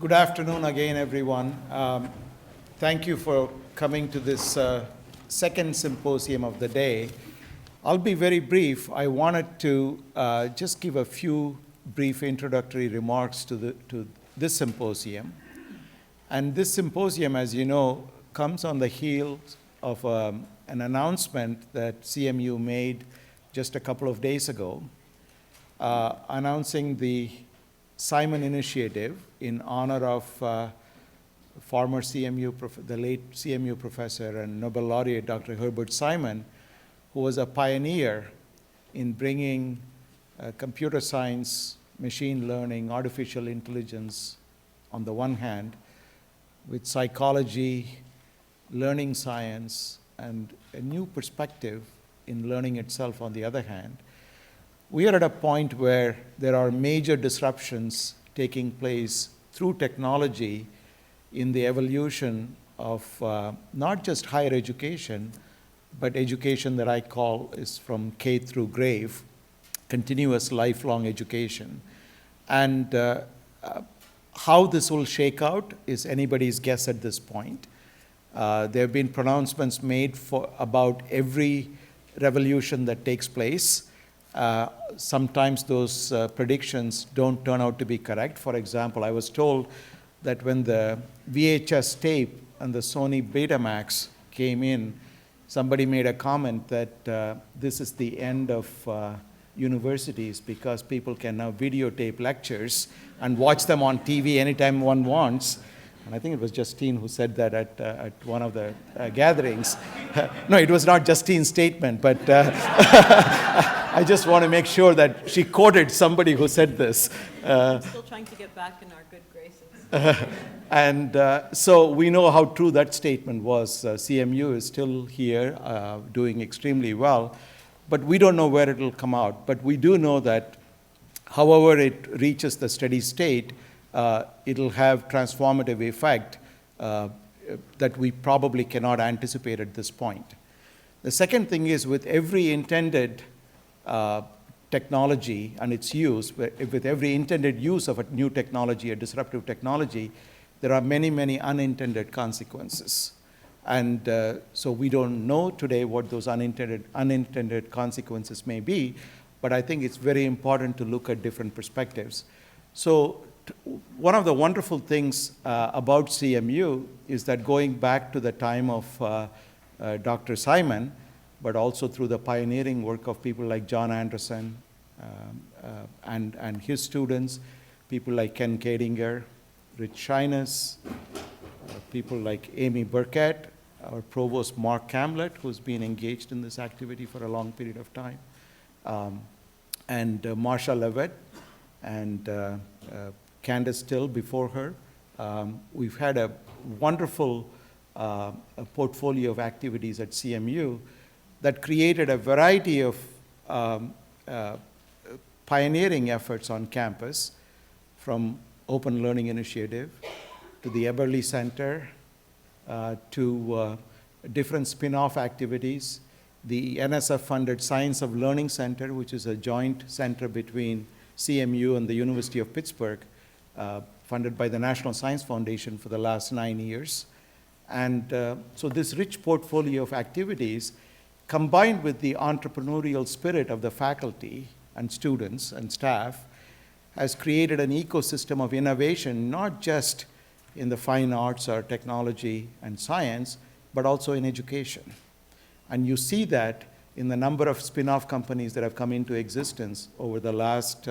Good afternoon again, everyone. Thank you for coming to this second symposium of the day. I'll be very brief. I wanted to just give a few brief introductory remarks to this symposium. And this symposium, as you know, comes on the heels of an announcement that CMU made just a couple of days ago, announcing the Simon Initiative in honor of former CMU, the late CMU professor and Nobel laureate, Dr. Herbert Simon, who was a pioneer in bringing computer science, machine learning, artificial intelligence on the one hand, with psychology, learning science, and a new perspective in learning itself on the other hand. We are at a point where there are major disruptions taking place through technology in the evolution of not just higher education, but education that I call is from K through grave, continuous lifelong education. And how this will shake out is anybody's guess at this point. There have been pronouncements made about every revolution that takes place. Sometimes those predictions don't turn out to be correct. For example, I was told that when the VHS tape and the Sony Betamax came in, somebody made a comment that this is the end of universities because people can now videotape lectures and watch them on TV anytime one wants. And I think it was Justine who said that at one of the gatherings. No, it was not Justine's statement, but I just want to make sure that she quoted somebody who said this. I'm still trying to get back in our good graces. And so we know how true that statement was. CMU is still here, doing extremely well, but we don't know where it will come out. But we do know that however it reaches the steady state, it'll have transformative effect that we probably cannot anticipate at this point. The second thing is with every intended technology and its use, with every intended use of a new technology, a disruptive technology, there are many, many unintended consequences. And so we don't know today what those unintended consequences may be, but I think it's very important to look at different perspectives. So one of the wonderful things about CMU is that going back to the time of Dr. Simon, but also through the pioneering work of people like John Anderson and his students, people like Ken Kadinger, Rich Shines, people like Amy Burkett, our provost Mark Camlett, who's been engaged in this activity for a long period of time, and Marsha Levitt, and Candace Still before her. We've had a wonderful portfolio of activities at CMU that created a variety of pioneering efforts on campus, from Open Learning Initiative to the Eberly Center to different spin-off activities, the NSF-funded Science of Learning Center, which is a joint center between CMU and the University of Pittsburgh, funded by the National Science Foundation for the last 9 years. And so this rich portfolio of activities, combined with the entrepreneurial spirit of the faculty and students and staff, has created an ecosystem of innovation, not just in the fine arts or technology and science, but also in education. And you see that in the number of spin-off companies that have come into existence over the last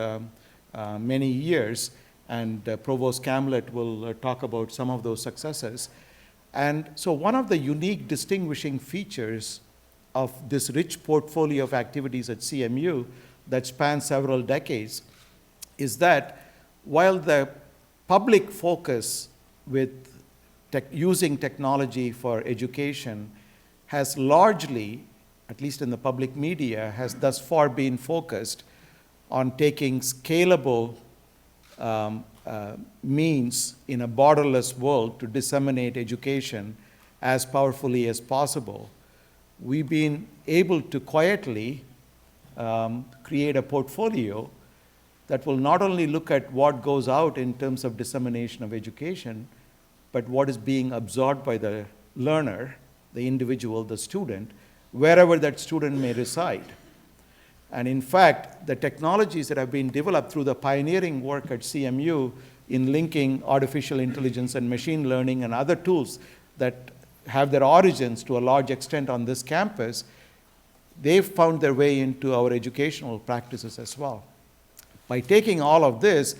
many years, and Provost Camlett will talk about some of those successes. And so one of the unique distinguishing features of this rich portfolio of activities at CMU that spans several decades is that while the public focus with using technology for education has largely, at least in the public media, has thus far been focused on taking scalable means in a borderless world to disseminate education as powerfully as possible, we've been able to quietly create a portfolio that will not only look at what goes out in terms of dissemination of education, but what is being absorbed by the learner, the individual, the student, wherever that student may reside. And in fact, the technologies that have been developed through the pioneering work at CMU in linking artificial intelligence and machine learning and other tools that have their origins to a large extent on this campus, they've found their way into our educational practices as well. By taking all of this,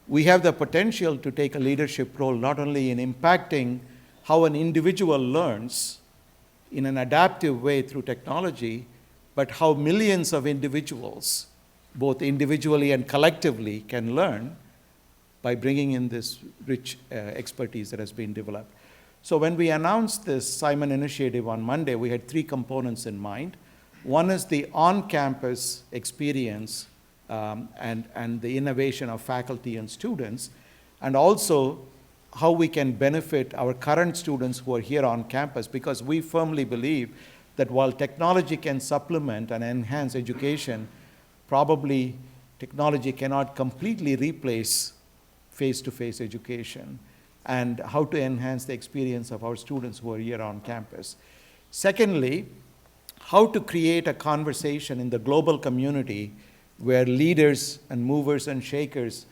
we have the potential to take a leadership role not only in impacting how an individual learns in an adaptive way through technology, but how millions of individuals, both individually and collectively, can learn by bringing in this rich expertise that has been developed. So when we announced this Simon initiative on Monday, we had 3 components in mind. One is the on-campus experience and the innovation of faculty and students, and also how we can benefit our current students who are here on campus, because we firmly believe that while technology can supplement and enhance education, probably technology cannot completely replace face-to-face education, and how to enhance the experience of our students who are here on campus. Secondly, how to create a conversation in the global community where leaders and movers and shakers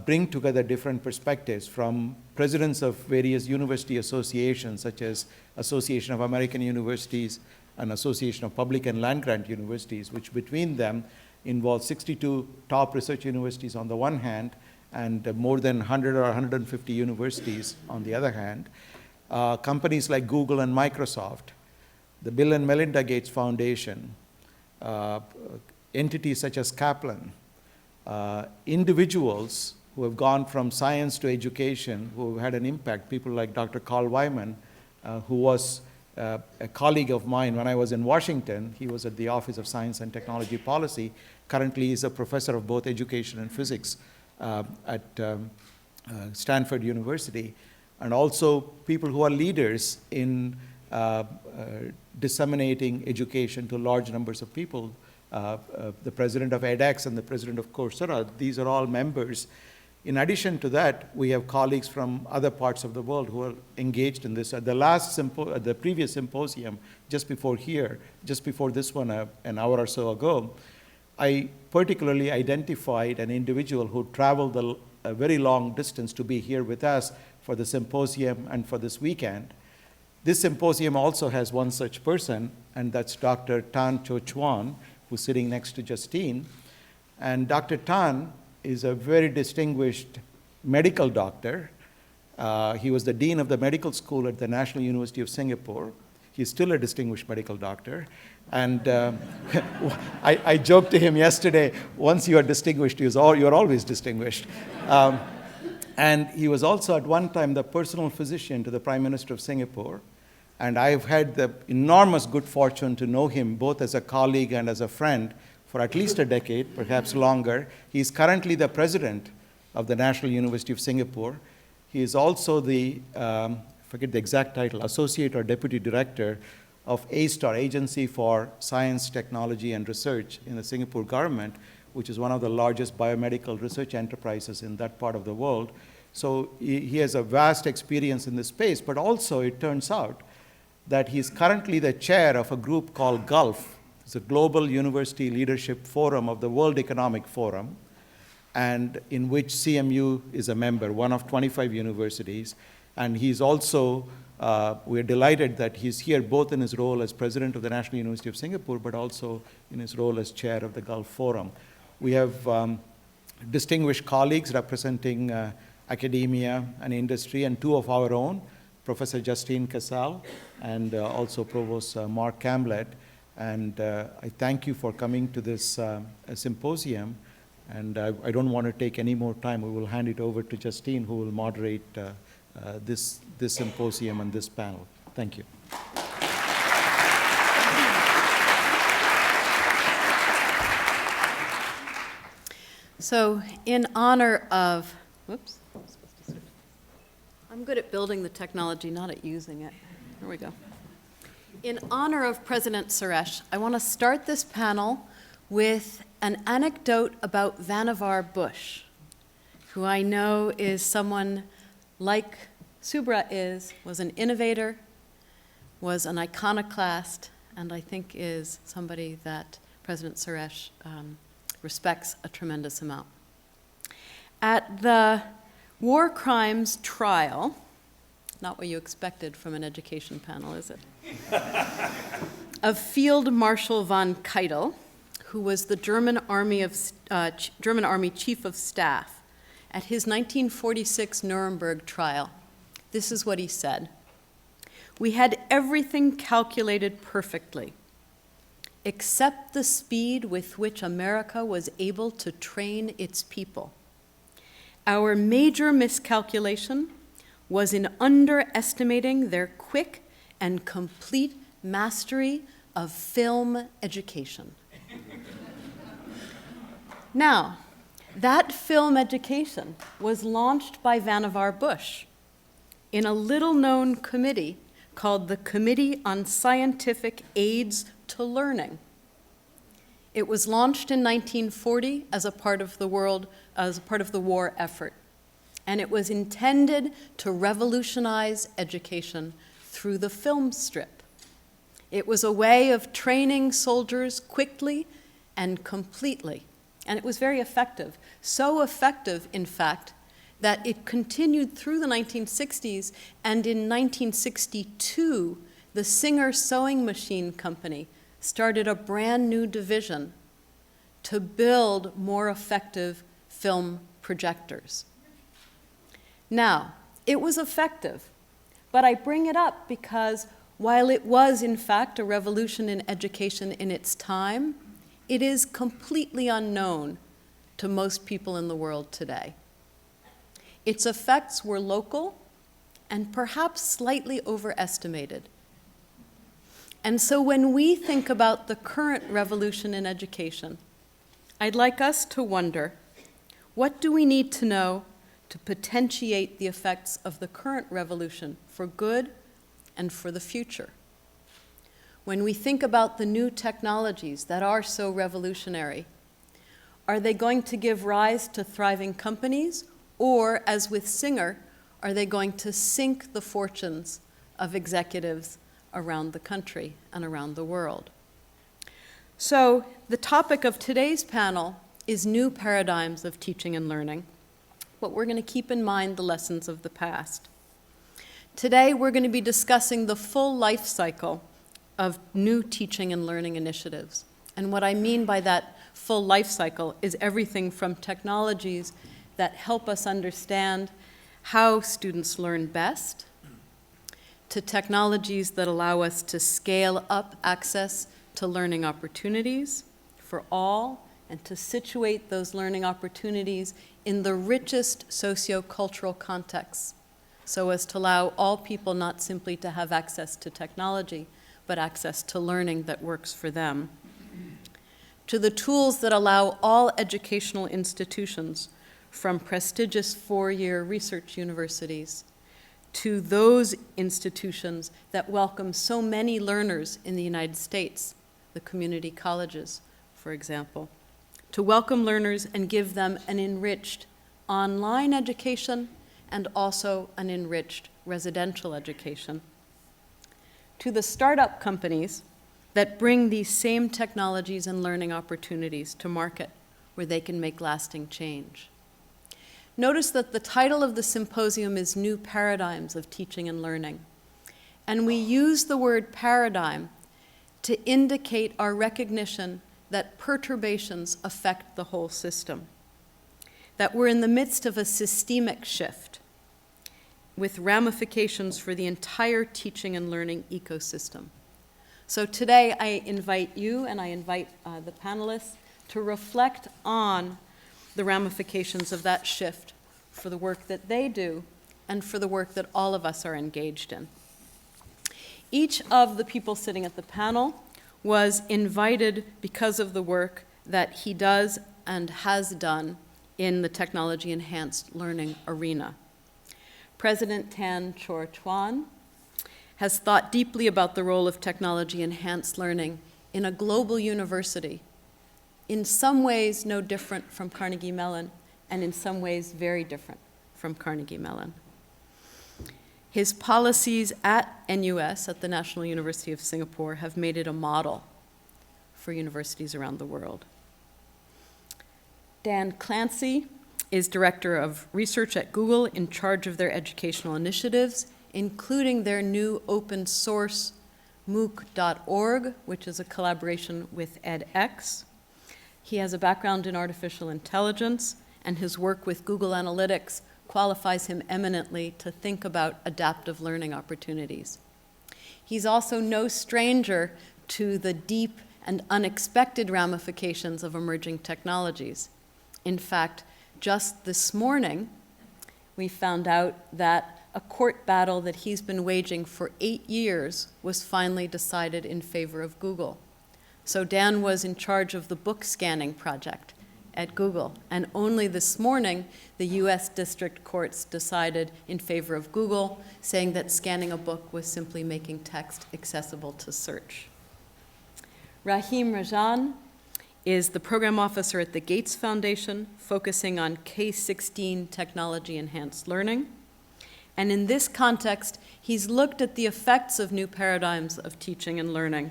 bring together different perspectives from presidents of various university associations, such as Association of American Universities and Association of Public and Land-Grant Universities, which between them involve 62 top research universities on the one hand, and more than 100 or 150 universities on the other hand. Companies like Google and Microsoft, the Bill and Melinda Gates Foundation, entities such as Kaplan, individuals who have gone from science to education, who have had an impact, people like Dr. Carl Wyman, who was a colleague of mine when I was in Washington. He was at the Office of Science and Technology Policy. Currently, he's a professor of both education and physics at Stanford University. And also people who are leaders in disseminating education to large numbers of people. The president of edX and the president of Coursera, these are all members. In addition to that, we have colleagues from other parts of the world who are engaged in this. At the previous symposium, just before this one, an hour or so ago, I particularly identified an individual who traveled a very long distance to be here with us for the symposium and for this weekend. This symposium also has one such person, and that's Dr. Tan Cho Chuan, who's sitting next to Justine. And Dr. Tan is a very distinguished medical doctor. He was the dean of the medical school at the National University of Singapore. He's still a distinguished medical doctor. And I joked to him yesterday, once you are distinguished, you're always distinguished. And he was also at one time the personal physician to the Prime Minister of Singapore. And I've had the enormous good fortune to know him both as a colleague and as a friend for at least a decade, perhaps longer. He's currently the president of the National University of Singapore. He is also the, I forget the exact title, associate or deputy director of ASTAR, Agency for Science, Technology and Research in the Singapore government, which is one of the largest biomedical research enterprises in that part of the world. So he has a vast experience in this space, but also it turns out that he's currently the chair of a group called GULF. It's a Global University Leadership Forum of the World Economic Forum, and in which CMU is a member, one of 25 universities. And he's also, we're delighted that he's here both in his role as president of the National University of Singapore, but also in his role as chair of the Gulf Forum. We have distinguished colleagues representing academia and industry, and 2 of our own, Professor Justine Casal and also Provost Mark Camlet. And I thank you for coming to this symposium. And I don't want to take any more time. We will hand it over to Justine, who will moderate this symposium and this panel. Thank you. So in honor of, whoops, I'm good at building the technology, not at using it. Here we go. In honor of President Suresh, I want to start this panel with an anecdote about Vannevar Bush, who I know is someone like Subra was an innovator, was an iconoclast, and I think is somebody that President Suresh respects a tremendous amount. At the war crimes trial, not what you expected from an education panel, is it? Of Field Marshal von Keitel, who was the German Army Chief of Staff, at his 1946 Nuremberg trial, this is what he said: "We had everything calculated perfectly, except the speed with which America was able to train its people. Our major miscalculation was in underestimating their quick and complete mastery of film education." Now, that film education was launched by Vannevar Bush in a little-known committee called the Committee on Scientific Aids to Learning. It was launched in 1940 as a part of the war effort, and it was intended to revolutionize education through the film strip. It was a way of training soldiers quickly and completely, and it was very effective. So effective, in fact, that it continued through the 1960s, and in 1962, the Singer Sewing Machine Company started a brand new division to build more effective film projectors. Now, it was effective, but I bring it up because while it was, in fact, a revolution in education in its time, it is completely unknown to most people in the world today. Its effects were local and perhaps slightly overestimated. And so when we think about the current revolution in education, I'd like us to wonder, what do we need to know to potentiate the effects of the current revolution for good and for the future? When we think about the new technologies that are so revolutionary, are they going to give rise to thriving companies? Or, as with Singer, are they going to sink the fortunes of executives around the country and around the world? So, the topic of today's panel is new paradigms of teaching and learning, but we're going to keep in mind the lessons of the past. Today, we're going to be discussing the full life cycle of new teaching and learning initiatives. And what I mean by that full life cycle is everything from technologies that help us understand how students learn best, to technologies that allow us to scale up access to learning opportunities for all, and to situate those learning opportunities in the richest sociocultural contexts, so as to allow all people not simply to have access to technology, but access to learning that works for them. To the tools that allow all educational institutions, from prestigious four-year research universities to those institutions that welcome so many learners in the United States, the community colleges, for example, to welcome learners and give them an enriched online education and also an enriched residential education. To the startup companies that bring these same technologies and learning opportunities to market where they can make lasting change. Notice that the title of the symposium is New Paradigms of Teaching and Learning. And we use the word paradigm to indicate our recognition that perturbations affect the whole system, that we're in the midst of a systemic shift with ramifications for the entire teaching and learning ecosystem. So today I invite you and I invite the panelists to reflect on the ramifications of that shift for the work that they do and for the work that all of us are engaged in. Each of the people sitting at the panel was invited because of the work that he does and has done in the technology-enhanced learning arena. President Tan Chor Chuan has thought deeply about the role of technology-enhanced learning in a global university in some ways no different from Carnegie Mellon, and in some ways very different from Carnegie Mellon. His policies at NUS, at the National University of Singapore, have made it a model for universities around the world. Dan Clancy is Director of Research at Google, in charge of their educational initiatives, including their new open source MOOC.org, which is a collaboration with edX. He has a background in artificial intelligence, and his work with Google Analytics qualifies him eminently to think about adaptive learning opportunities. He's also no stranger to the deep and unexpected ramifications of emerging technologies. In fact, just this morning, we found out that a court battle that he's been waging for 8 years was finally decided in favor of Google. So Dan was in charge of the book scanning project at Google, and only this morning, the US district courts decided in favor of Google, saying that scanning a book was simply making text accessible to search. Rahim Rajan is the program officer at the Gates Foundation, focusing on K-16 technology-enhanced learning. And in this context, he's looked at the effects of new paradigms of teaching and learning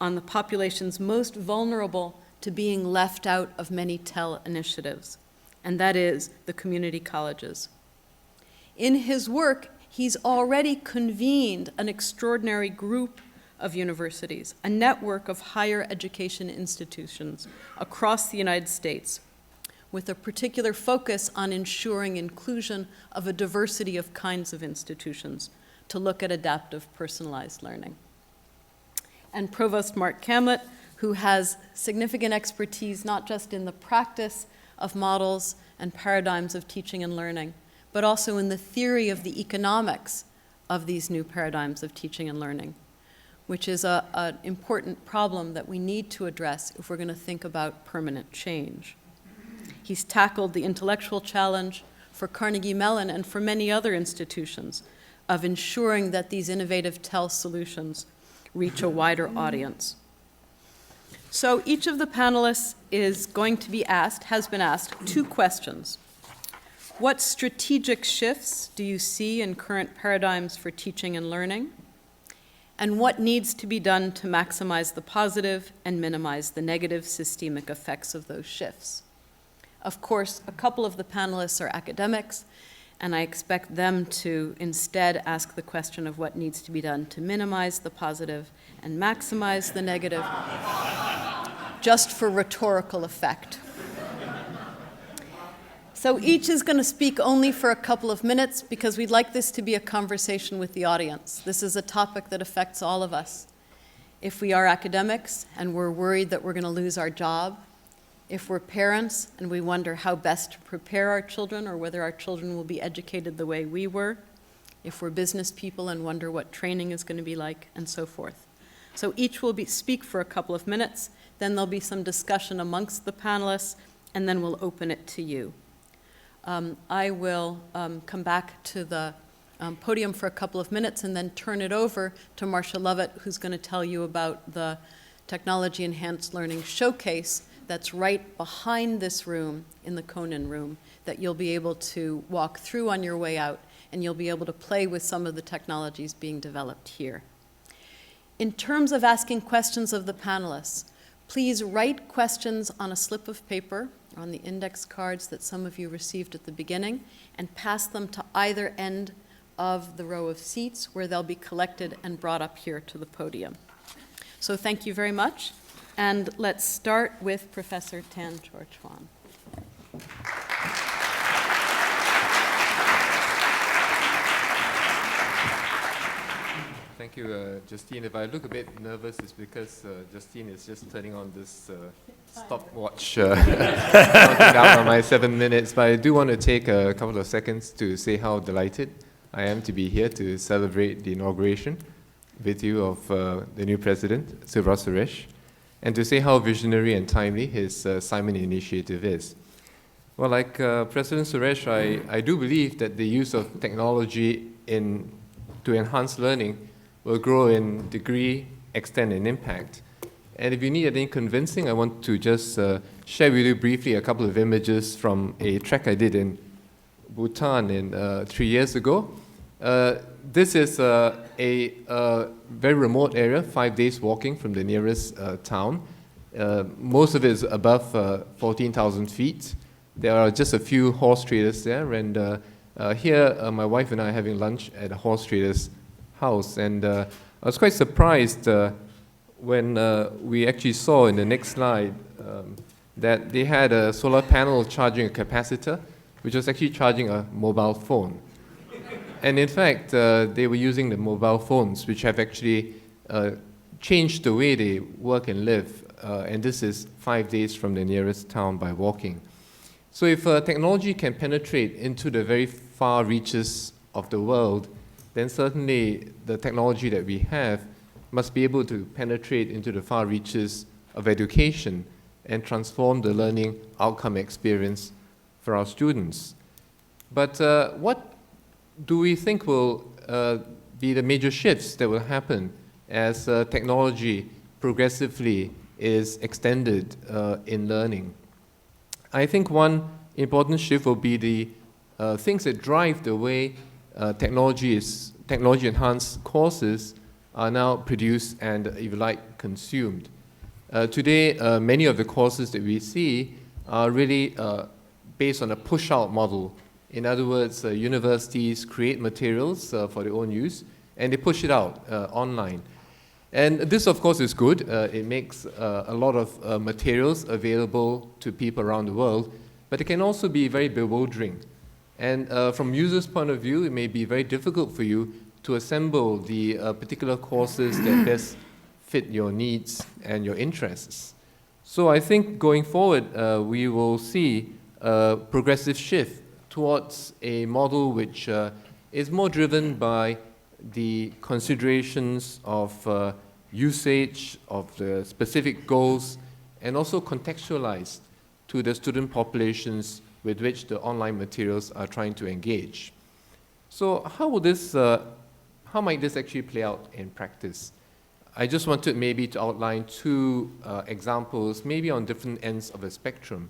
on the populations most vulnerable to being left out of many TEL initiatives, and that is the community colleges. In his work, he's already convened an extraordinary group of universities, a network of higher education institutions across the United States, with a particular focus on ensuring inclusion of a diversity of kinds of institutions to look at adaptive personalized learning. And Provost Mark Camlett, who has significant expertise not just in the practice of models and paradigms of teaching and learning, but also in the theory of the economics of these new paradigms of teaching and learning, which is an important problem that we need to address if we're going to think about permanent change. He's tackled the intellectual challenge for Carnegie Mellon and for many other institutions of ensuring that these innovative TEL solutions reach a wider audience. So each of the panelists is going to be asked, has been asked, 2 questions. What strategic shifts do you see in current paradigms for teaching and learning? And what needs to be done to maximize the positive and minimize the negative systemic effects of those shifts? Of course, a couple of the panelists are academics, and I expect them to instead ask the question of what needs to be done to minimize the positive and maximize the negative, just for rhetorical effect. So each is going to speak only for a couple of minutes because we'd like this to be a conversation with the audience. This is a topic that affects all of us. If we are academics and we're worried that we're going to lose our job, if we're parents and we wonder how best to prepare our children or whether our children will be educated the way we were, if we're business people and wonder what training is going to be like, and so forth. So each will speak for a couple of minutes, then there'll be some discussion amongst the panelists, and then we'll open it to you. I will come back to the podium for a couple of minutes and then turn it over to Marcia Lovett, who's going to tell you about the Technology Enhanced Learning Showcase that's right behind this room in the Conan room that you'll be able to walk through on your way out, and you'll be able to play with some of the technologies being developed here. In terms of asking questions of the panelists, please write questions on a slip of paper, on the index cards that some of you received at the beginning, and pass them to either end of the row of seats where they'll be collected and brought up here to the podium. So thank you very much. And let's start with Professor Tan Chor Chuan. Thank you, Justine. If I look a bit nervous, it's because Justine is just turning on this stopwatch counting down on my 7 minutes. But I do want to take a couple of seconds to say how delighted I am to be here to celebrate the inauguration with you of the new president, Siva Suresh, and to say how visionary and timely his Simon initiative is. Well, like President Suresh, I do believe that the use of technology to enhance learning will grow in degree, extent, and impact And if you need anything convincing, I want to just share with you briefly a couple of images from a trek I did in Bhutan 3 years ago. This is a very remote area, 5 days walking from the nearest town. Most of it is above 14,000 feet. There are just a few horse traders there, and here my wife and I are having lunch at a horse trader's house. And I was quite surprised when we actually saw in the next slide that they had a solar panel charging a capacitor, which was actually charging a mobile phone. And in fact, they were using the mobile phones, which have actually changed the way they work and live. And this is 5 days from the nearest town by walking. So if technology can penetrate into the very far reaches of the world, then certainly the technology that we have must be able to penetrate into the far reaches of education and transform the learning outcome experience for our students. But what do we think will be the major shifts that will happen as technology progressively is extended in learning? I think one important shift will be the things that drive the way technology-enhanced courses are now produced and, if you like, consumed. Today, many of the courses that we see are really based on a push-out model. In other words, universities create materials for their own use, and they push it out online. And this, of course, is good. It makes a lot of materials available to people around the world, but it can also be very bewildering. And from users' point of view, it may be very difficult for you to assemble the particular courses that best fit your needs and your interests. So I think going forward, we will see a progressive shift towards a model which is more driven by the considerations of usage, of the specific goals, and also contextualized to the student populations with which the online materials are trying to engage. So how might this actually play out in practice? I just wanted maybe to outline two examples, maybe on different ends of the spectrum.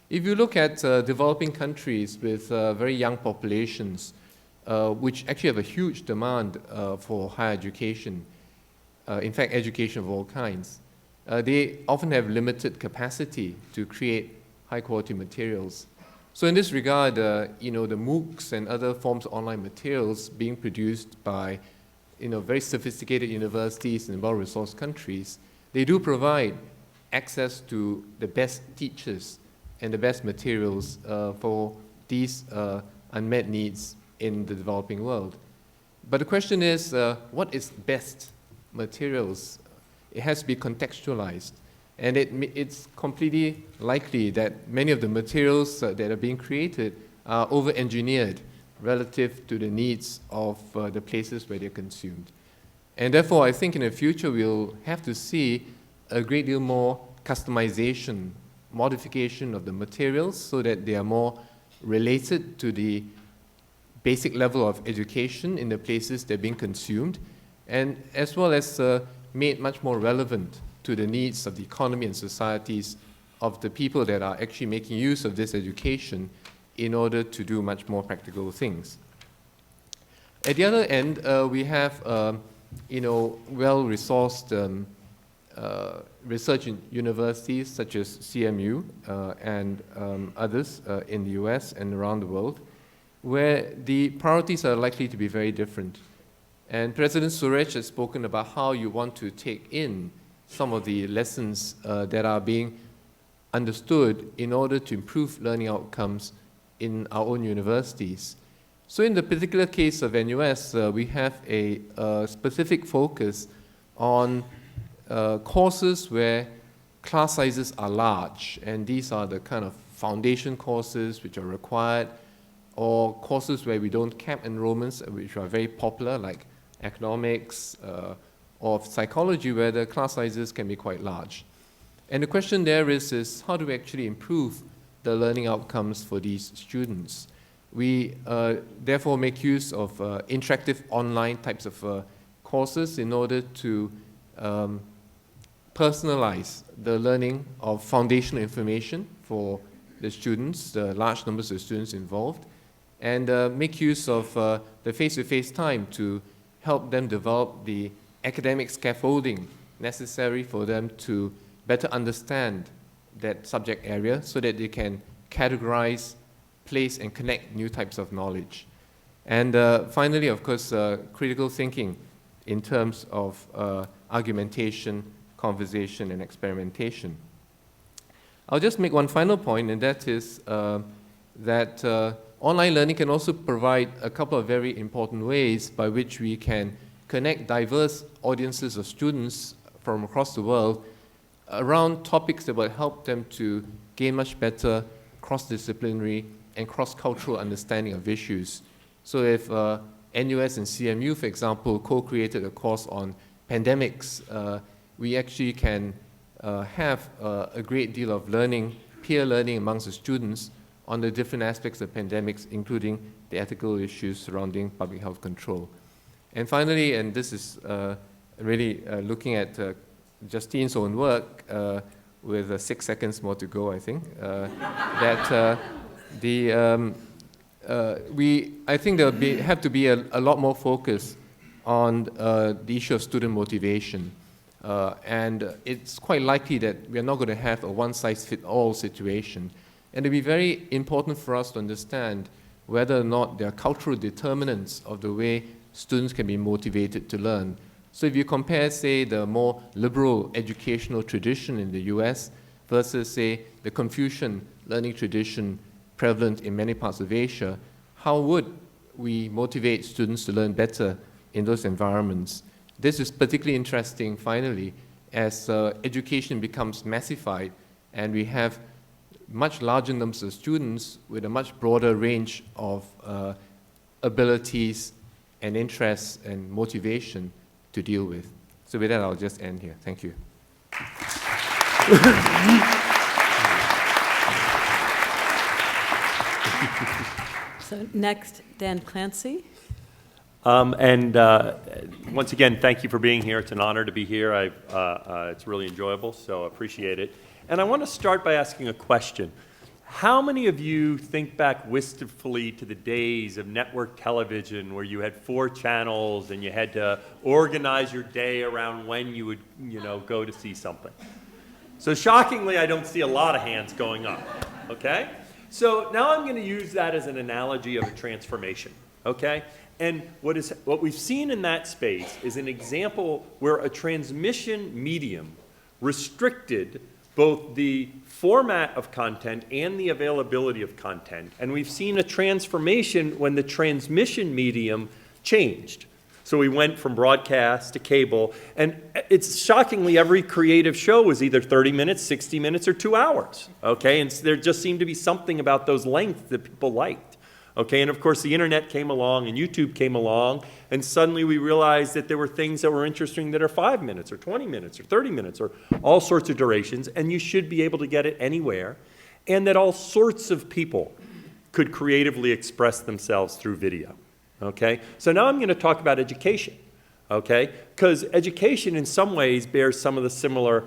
If you look at developing countries with very young populations, which actually have a huge demand for higher education, in fact, education of all kinds, they often have limited capacity to create high-quality materials. So in this regard, the MOOCs and other forms of online materials being produced by very sophisticated universities in well-resourced countries, they do provide access to the best teachers and the best materials for these unmet needs in the developing world. But the question is, what is best materials? It has to be contextualized. And it's completely likely that many of the materials that are being created are over-engineered relative to the needs of the places where they're consumed. And therefore, I think in the future, we'll have to see a great deal more customization, modification of the materials so that they are more related to the basic level of education in the places they're being consumed, and as well as made much more relevant to the needs of the economy and societies of the people that are actually making use of this education in order to do much more practical things. At the other end, we have well-resourced research in universities such as CMU and others in the US and around the world, where the priorities are likely to be very different. And President Suresh has spoken about how you want to take in some of the lessons that are being understood in order to improve learning outcomes in our own universities. So in the particular case of NUS, we have a specific focus on courses where class sizes are large, and these are the kind of foundation courses which are required, or courses where we don't cap enrollments, which are very popular, like economics or psychology, where the class sizes can be quite large. And the question there is how do we actually improve the learning outcomes for these students? We therefore make use of interactive online types of courses in order to personalize the learning of foundational information for the students, the large numbers of students involved, and make use of the face-to-face time to help them develop the academic scaffolding necessary for them to better understand that subject area so that they can categorize, place, and connect new types of knowledge. And finally, of course, critical thinking in terms of argumentation, conversation, and experimentation. I'll just make one final point, and that is that online learning can also provide a couple of very important ways by which we can connect diverse audiences of students from across the world around topics that will help them to gain much better cross-disciplinary and cross-cultural understanding of issues. So if NUS and CMU, for example, co-created a course on pandemics, we actually can have a great deal of learning, peer learning amongst the students on the different aspects of pandemics, including the ethical issues surrounding public health control. And finally, and this is really looking at Justine's own work, with 6 seconds more to go, I think, that I think there'll have to be a lot more focus on the issue of student motivation. And it's quite likely that we're not going to have a one-size-fits-all situation. And it'll be very important for us to understand whether or not there are cultural determinants of the way students can be motivated to learn. So if you compare, say, the more liberal educational tradition in the US versus, say, the Confucian learning tradition prevalent in many parts of Asia, how would we motivate students to learn better in those environments? This is particularly interesting, finally, as education becomes massified and we have much larger numbers of students with a much broader range of abilities and interests and motivation to deal with. So with that, I'll just end here. Thank you. So next, Dan Clancy. Once again, thank you for being here. It's an honor to be here. It's really enjoyable, so I appreciate it. And I want to start by asking a question. How many of you think back wistfully to the days of network television where you had 4 channels and you had to organize your day around when you would, go to see something? So shockingly, I don't see a lot of hands going up, okay? So now I'm going to use that as an analogy of a transformation, okay? And what we've seen in that space is an example where a transmission medium restricted both the format of content and the availability of content. And we've seen a transformation when the transmission medium changed. So we went from broadcast to cable, and it's shockingly every creative show was either 30 minutes, 60 minutes, or 2 hours, okay? And there just seemed to be something about those lengths that people liked. Okay, and of course the internet came along and YouTube came along, and suddenly we realized that there were things that were interesting that are 5 minutes or 20 minutes or 30 minutes or all sorts of durations, and you should be able to get it anywhere, and that all sorts of people could creatively express themselves through video. Okay, so now I'm going to talk about education, okay, because education in some ways bears some of the similar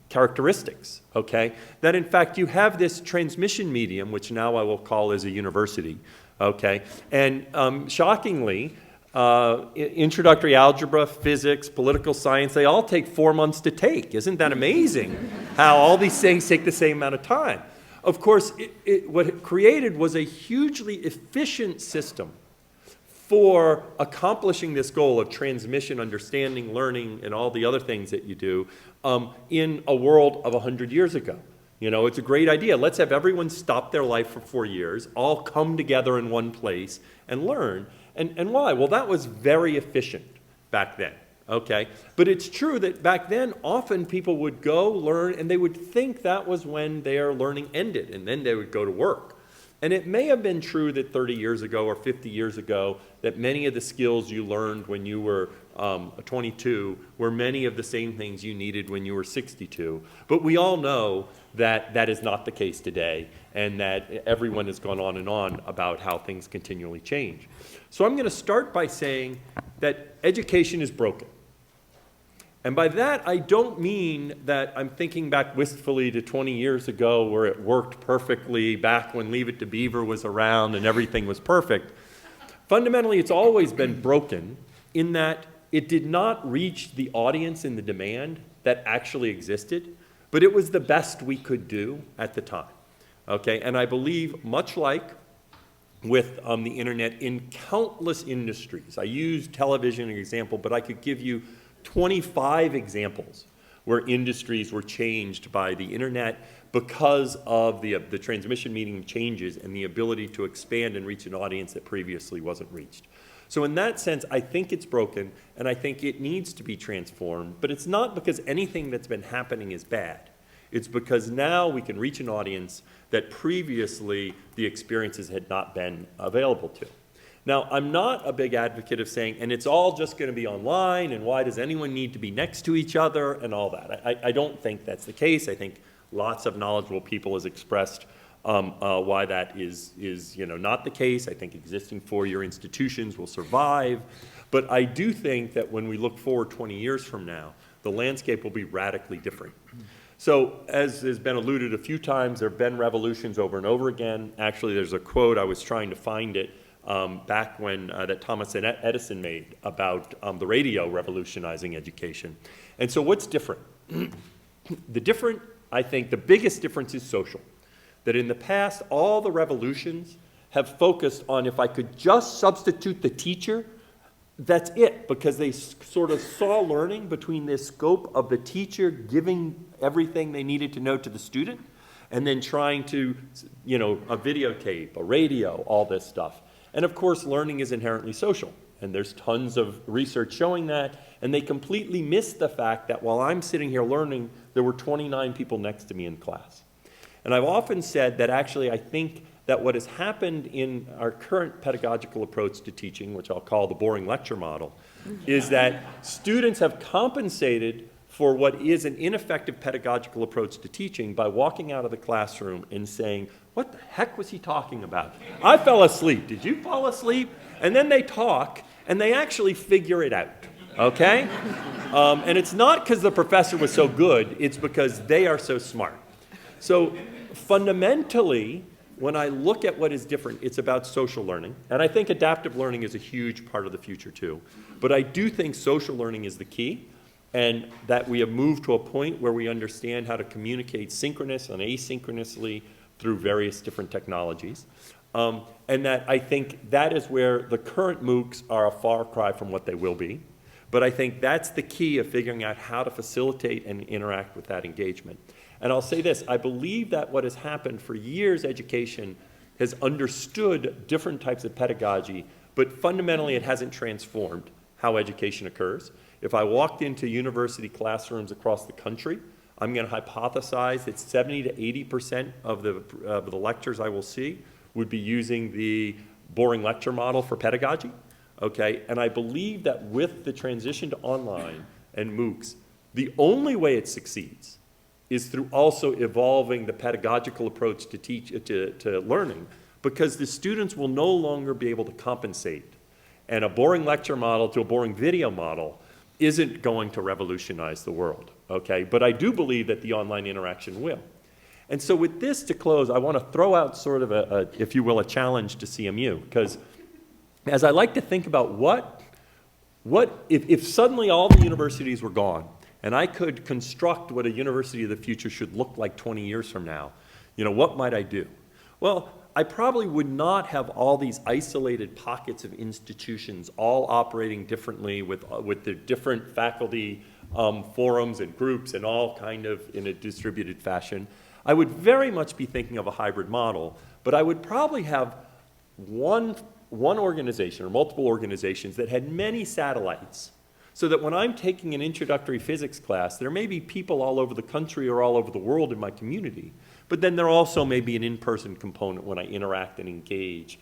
characteristics, okay? That in fact you have this transmission medium, which now I will call as a university, okay? And shockingly, introductory algebra, physics, political science, they all take 4 months to take. Isn't that amazing how all these things take the same amount of time? Of course, what it created was a hugely efficient system for accomplishing this goal of transmission, understanding, learning, and all the other things that you do in a world of 100 years ago. It's a great idea. Let's have everyone stop their life for 4 years, all come together in one place and learn. And why? Well, that was very efficient back then, okay? But it's true that back then, often people would go learn, and they would think that was when their learning ended, and then they would go to work. And it may have been true that 30 years ago or 50 years ago that many of the skills you learned when you were 22 were many of the same things you needed when you were 62. But we all know that that is not the case today, and that everyone has gone on and on about how things continually change. So I'm going to start by saying that education is broken. And by that, I don't mean that I'm thinking back wistfully to 20 years ago where it worked perfectly, back when Leave It to Beaver was around and everything was perfect. Fundamentally, it's always been broken in that it did not reach the audience and the demand that actually existed, but it was the best we could do at the time. Okay, and I believe, much like with the internet, in countless industries, I use television as an example, but I could give you 25 examples where industries were changed by the internet because of the transmission medium changes and the ability to expand and reach an audience that previously wasn't reached. So in that sense, I think it's broken, and I think it needs to be transformed, but it's not because anything that's been happening is bad. It's because now we can reach an audience that previously the experiences had not been available to. Now, I'm not a big advocate of saying, and it's all just going to be online, and why does anyone need to be next to each other, and all that. I don't think that's the case. I think lots of knowledgeable people has expressed why that is not the case. I think existing four-year institutions will survive. But I do think that when we look forward 20 years from now, the landscape will be radically different. So as has been alluded a few times, there have been revolutions over and over again. Actually, there's a quote, I was trying to find it, back when that Thomas Edison made about the radio revolutionizing education. And so what's different? I think the biggest difference is social. That in the past, all the revolutions have focused on if I could just substitute the teacher, that's it, because they sort of saw learning between the scope of the teacher giving everything they needed to know to the student, and then trying to, a videotape, a radio, all this stuff. And of course, learning is inherently social, and there's tons of research showing that, and they completely missed the fact that while I'm sitting here learning, there were 29 people next to me in class. And I've often said that actually I think that what has happened in our current pedagogical approach to teaching, which I'll call the boring lecture model, is that students have compensated for what is an ineffective pedagogical approach to teaching by walking out of the classroom and saying, what the heck was he talking about? I fell asleep. Did you fall asleep? And then they talk, and they actually figure it out, okay? And it's not because the professor was so good, it's because they are so smart. So fundamentally, when I look at what is different, it's about social learning. And I think adaptive learning is a huge part of the future too. But I do think social learning is the key, and that we have moved to a point where we understand how to communicate synchronous and asynchronously through various different technologies. And that I think that is where the current MOOCs are a far cry from what they will be. But I think that's the key of figuring out how to facilitate and interact with that engagement. And I'll say this, I believe that what has happened for years, education has understood different types of pedagogy, but fundamentally it hasn't transformed how education occurs. If I walked into university classrooms across the country, I'm going to hypothesize that 70 to 80% of the lectures I will see would be using the boring lecture model for pedagogy. Okay, and I believe that with the transition to online and MOOCs, the only way it succeeds is through also evolving the pedagogical approach to learning, because the students will no longer be able to compensate. And a boring lecture model to a boring video model isn't going to revolutionize the world, okay? But I do believe that the online interaction will. And so with this to close, I want to throw out sort of if you will, a challenge to CMU, because as I like to think about what if suddenly all the universities were gone, and I could construct what a university of the future should look like 20 years from now, what might I do? Well, I probably would not have all these isolated pockets of institutions all operating differently with the different faculty forums and groups and all kind of in a distributed fashion. I would very much be thinking of a hybrid model, but I would probably have one organization or multiple organizations that had many satellites, so that when I'm taking an introductory physics class, there may be people all over the country or all over the world in my community, but then there also may be an in-person component when I interact and engage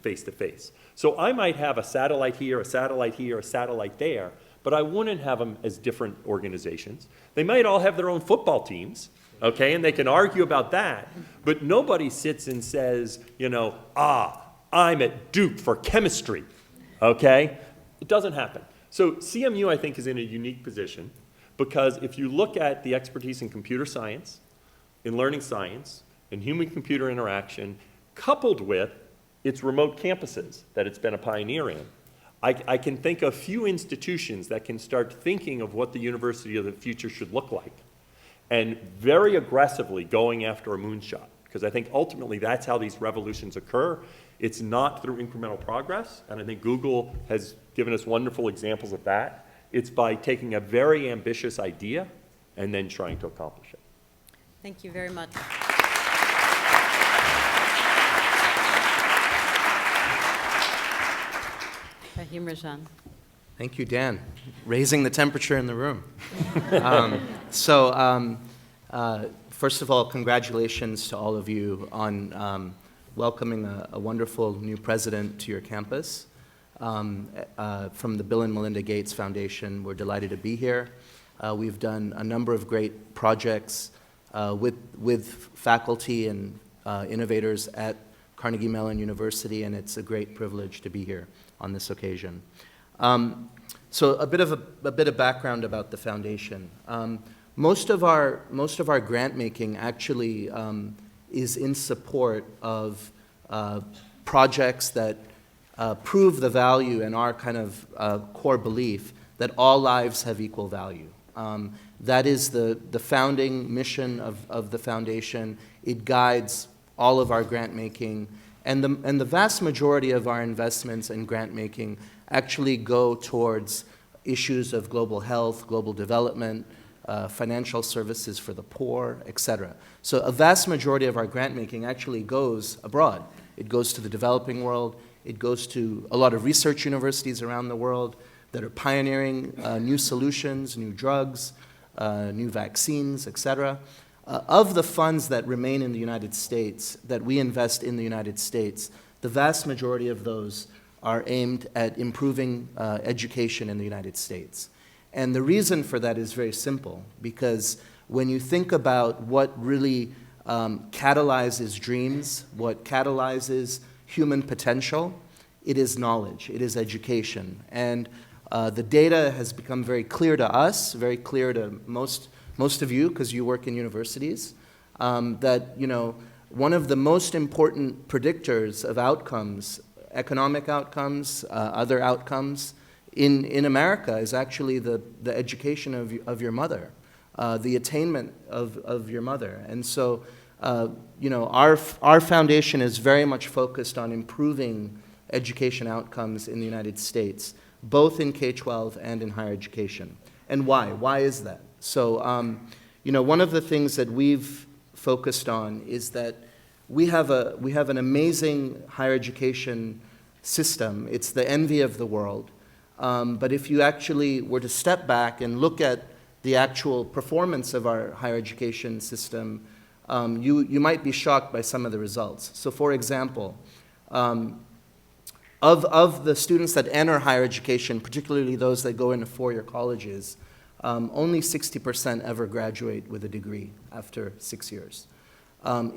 face-to-face. So I might have a satellite here, a satellite here, a satellite there, but I wouldn't have them as different organizations. They might all have their own football teams, okay, and they can argue about that, but nobody sits and says, I'm at Duke for chemistry, okay? It doesn't happen. So CMU, I think, is in a unique position because if you look at the expertise in computer science, in learning science, in human-computer interaction, coupled with its remote campuses that it's been a pioneer in, I can think of few institutions that can start thinking of what the university of the future should look like and very aggressively going after a moonshot. Because I think ultimately that's how these revolutions occur. It's not through incremental progress, and I think Google has given us wonderful examples of that. It's by taking a very ambitious idea and then trying to accomplish it. Thank you very much. Rahim Rajan. Thank you, Dan. Raising the temperature in the room. First of all, congratulations to all of you on welcoming a wonderful new president to your campus. From the Bill and Melinda Gates Foundation, we're delighted to be here. We've done a number of great projects with faculty and innovators at Carnegie Mellon University, and it's a great privilege to be here on this occasion. So a bit of background about the foundation. Most of our grant making actually is in support of projects that prove the value and our kind of core belief that all lives have equal value. That is the founding mission of the foundation. It guides all of our grant making, and the vast majority of our investments in grant making actually go towards issues of global health, global development, financial services for the poor, etc. So a vast majority of our grant making actually goes abroad. It goes to the developing world. It goes to a lot of research universities around the world that are pioneering new solutions, new drugs, new vaccines, etc. Of the funds that remain in the United States, that we invest in the United States, the vast majority of those are aimed at improving education in the United States. And the reason for that is very simple, because when you think about what really catalyzes dreams, what catalyzes human potential, it is knowledge, it is education. And the data has become very clear to us, very clear to most of you, because you work in universities, that one of the most important predictors of outcomes, economic outcomes, other outcomes in America is actually the education of your mother, the attainment of your mother. And so, our foundation is very much focused on improving education outcomes in the United States, both in K-12 and in higher education. And why? Why is that? So, one of the things that we've focused on is that we have an amazing higher education system. It's the envy of the world. But if you actually were to step back and look at the actual performance of our higher education system, you might be shocked by some of the results. So, for example, of the students that enter higher education, particularly those that go into four-year colleges, only 60% ever graduate with a degree after 6 years.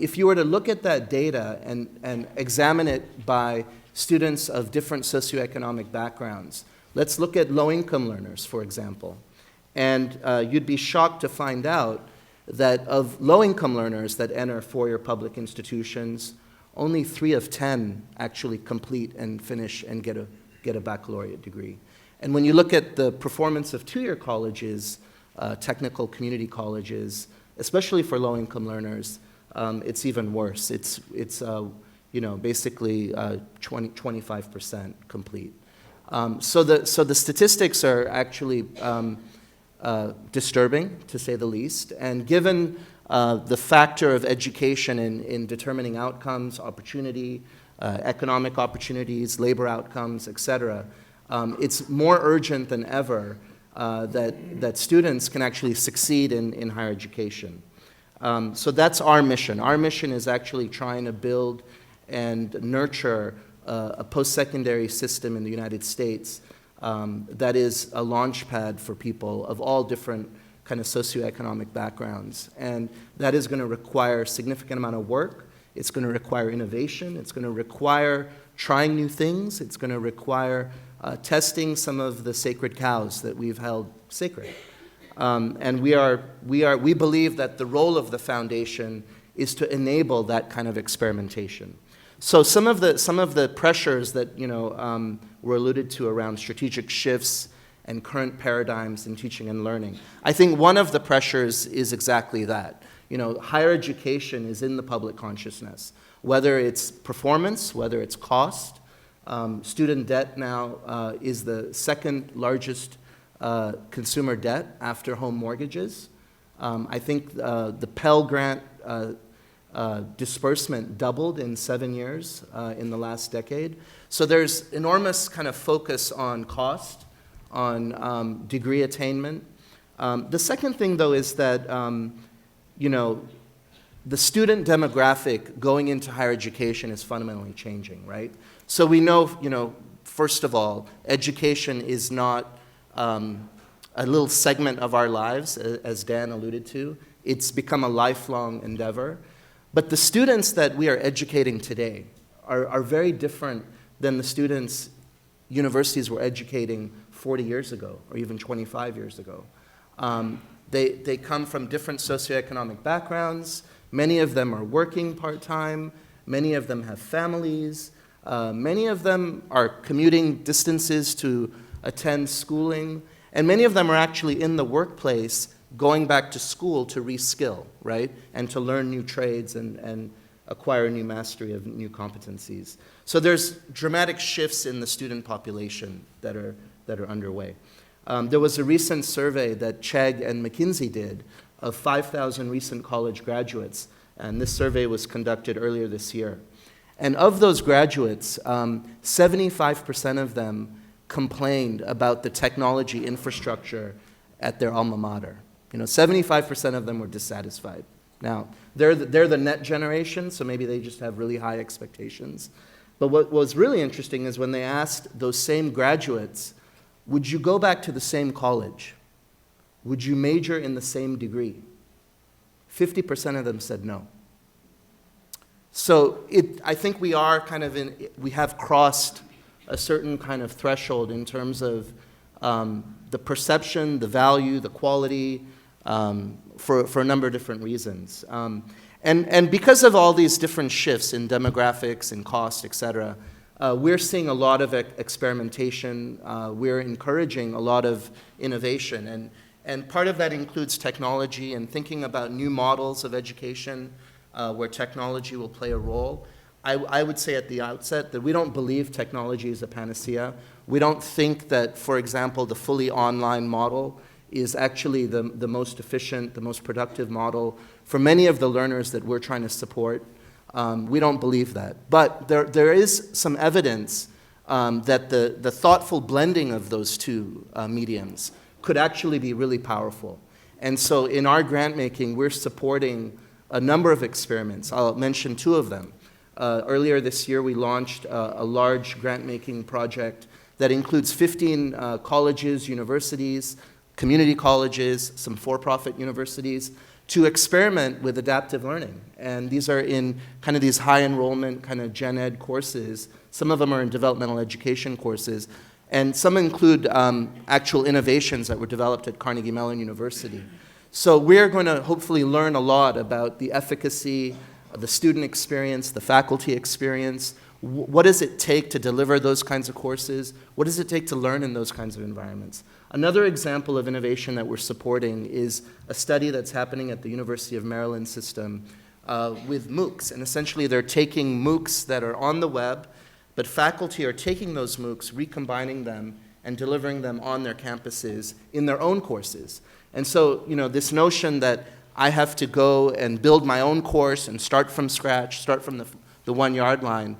If you were to look at that data and examine it by students of different socioeconomic backgrounds, let's look at low-income learners, for example. And you'd be shocked to find out that of low-income learners that enter four-year public institutions, only 3 of 10 actually complete and finish and get a baccalaureate degree. And when you look at the performance of two-year colleges, technical community colleges, especially for low-income learners, it's even worse. It's basically 25% complete. So the statistics are actually disturbing, to say the least. And given the factor of education in determining outcomes, opportunity, economic opportunities, labor outcomes, et cetera, it's more urgent than ever that students can actually succeed in higher education. So that's our mission. Our mission is actually trying to build and nurture a post-secondary system in the United States that is a launch pad for people of all different kind of socioeconomic backgrounds. And that is going to require a significant amount of work. It's going to require innovation. It's going to require trying new things. It's going to require testing some of the sacred cows that we've held sacred. And we believe that the role of the foundation is to enable that kind of experimentation. So some of the pressures that were alluded to around strategic shifts and current paradigms in teaching and learning, I think one of the pressures is exactly that. Higher education is in the public consciousness, whether it's performance, whether it's cost. Student debt now is the second largest consumer debt after home mortgages. I think the Pell Grant disbursement doubled in 7 years in the last decade. So there's enormous kind of focus on cost, on degree attainment. The second thing, though, is that the student demographic going into higher education is fundamentally changing, right? So we know, first of all, education is not a little segment of our lives, as Dan alluded to. It's become a lifelong endeavor. But the students that we are educating today are very different than the students universities were educating 40 years ago or even 25 years ago. They come from different socioeconomic backgrounds. Many of them are working part-time. Many of them have families. Many of them are commuting distances to attend schooling. And many of them are actually in the workplace going back to school to reskill, right? And to learn new trades and acquire new mastery of new competencies. So there's dramatic shifts in the student population that are underway. There was a recent survey that Chegg and McKinsey did of 5,000 recent college graduates, and this survey was conducted earlier this year. And of those graduates, 75% of them complained about the technology infrastructure at their alma mater. 75% of them were dissatisfied. Now, they're the net generation, so maybe they just have really high expectations. But what was really interesting is when they asked those same graduates, would you go back to the same college? Would you major in the same degree? 50% of them said no. So I think we are we have crossed a certain kind of threshold in terms of the perception, the value, the quality, for a number of different reasons. And because of all these different shifts in demographics and cost, et cetera, we're seeing a lot of experimentation. We're encouraging a lot of innovation. And part of that includes technology and thinking about new models of education where technology will play a role. I would say at the outset that we don't believe technology is a panacea. We don't think that, for example, the fully online model is actually the most efficient, the most productive model for many of the learners that we're trying to support. We don't believe that. But there is some evidence that the thoughtful blending of those two mediums could actually be really powerful. And so in our grant making, we're supporting a number of experiments. I'll mention two of them. Earlier this year, we launched a large grant-making project that includes 15 colleges, universities, community colleges, some for-profit universities, to experiment with adaptive learning. And these are in kind of these high enrollment kind of gen ed courses. Some of them are in developmental education courses. And some include actual innovations that were developed at Carnegie Mellon University. So we're going to hopefully learn a lot about the efficacy, the student experience, the faculty experience. What does it take to deliver those kinds of courses? What does it take to learn in those kinds of environments? Another example of innovation that we're supporting is a study that's happening at the University of Maryland system with MOOCs. And essentially they're taking MOOCs that are on the web, but faculty are taking those MOOCs, recombining them, and delivering them on their campuses in their own courses. And so, this notion that I have to go and build my own course and start from scratch, start from the 1 yard line,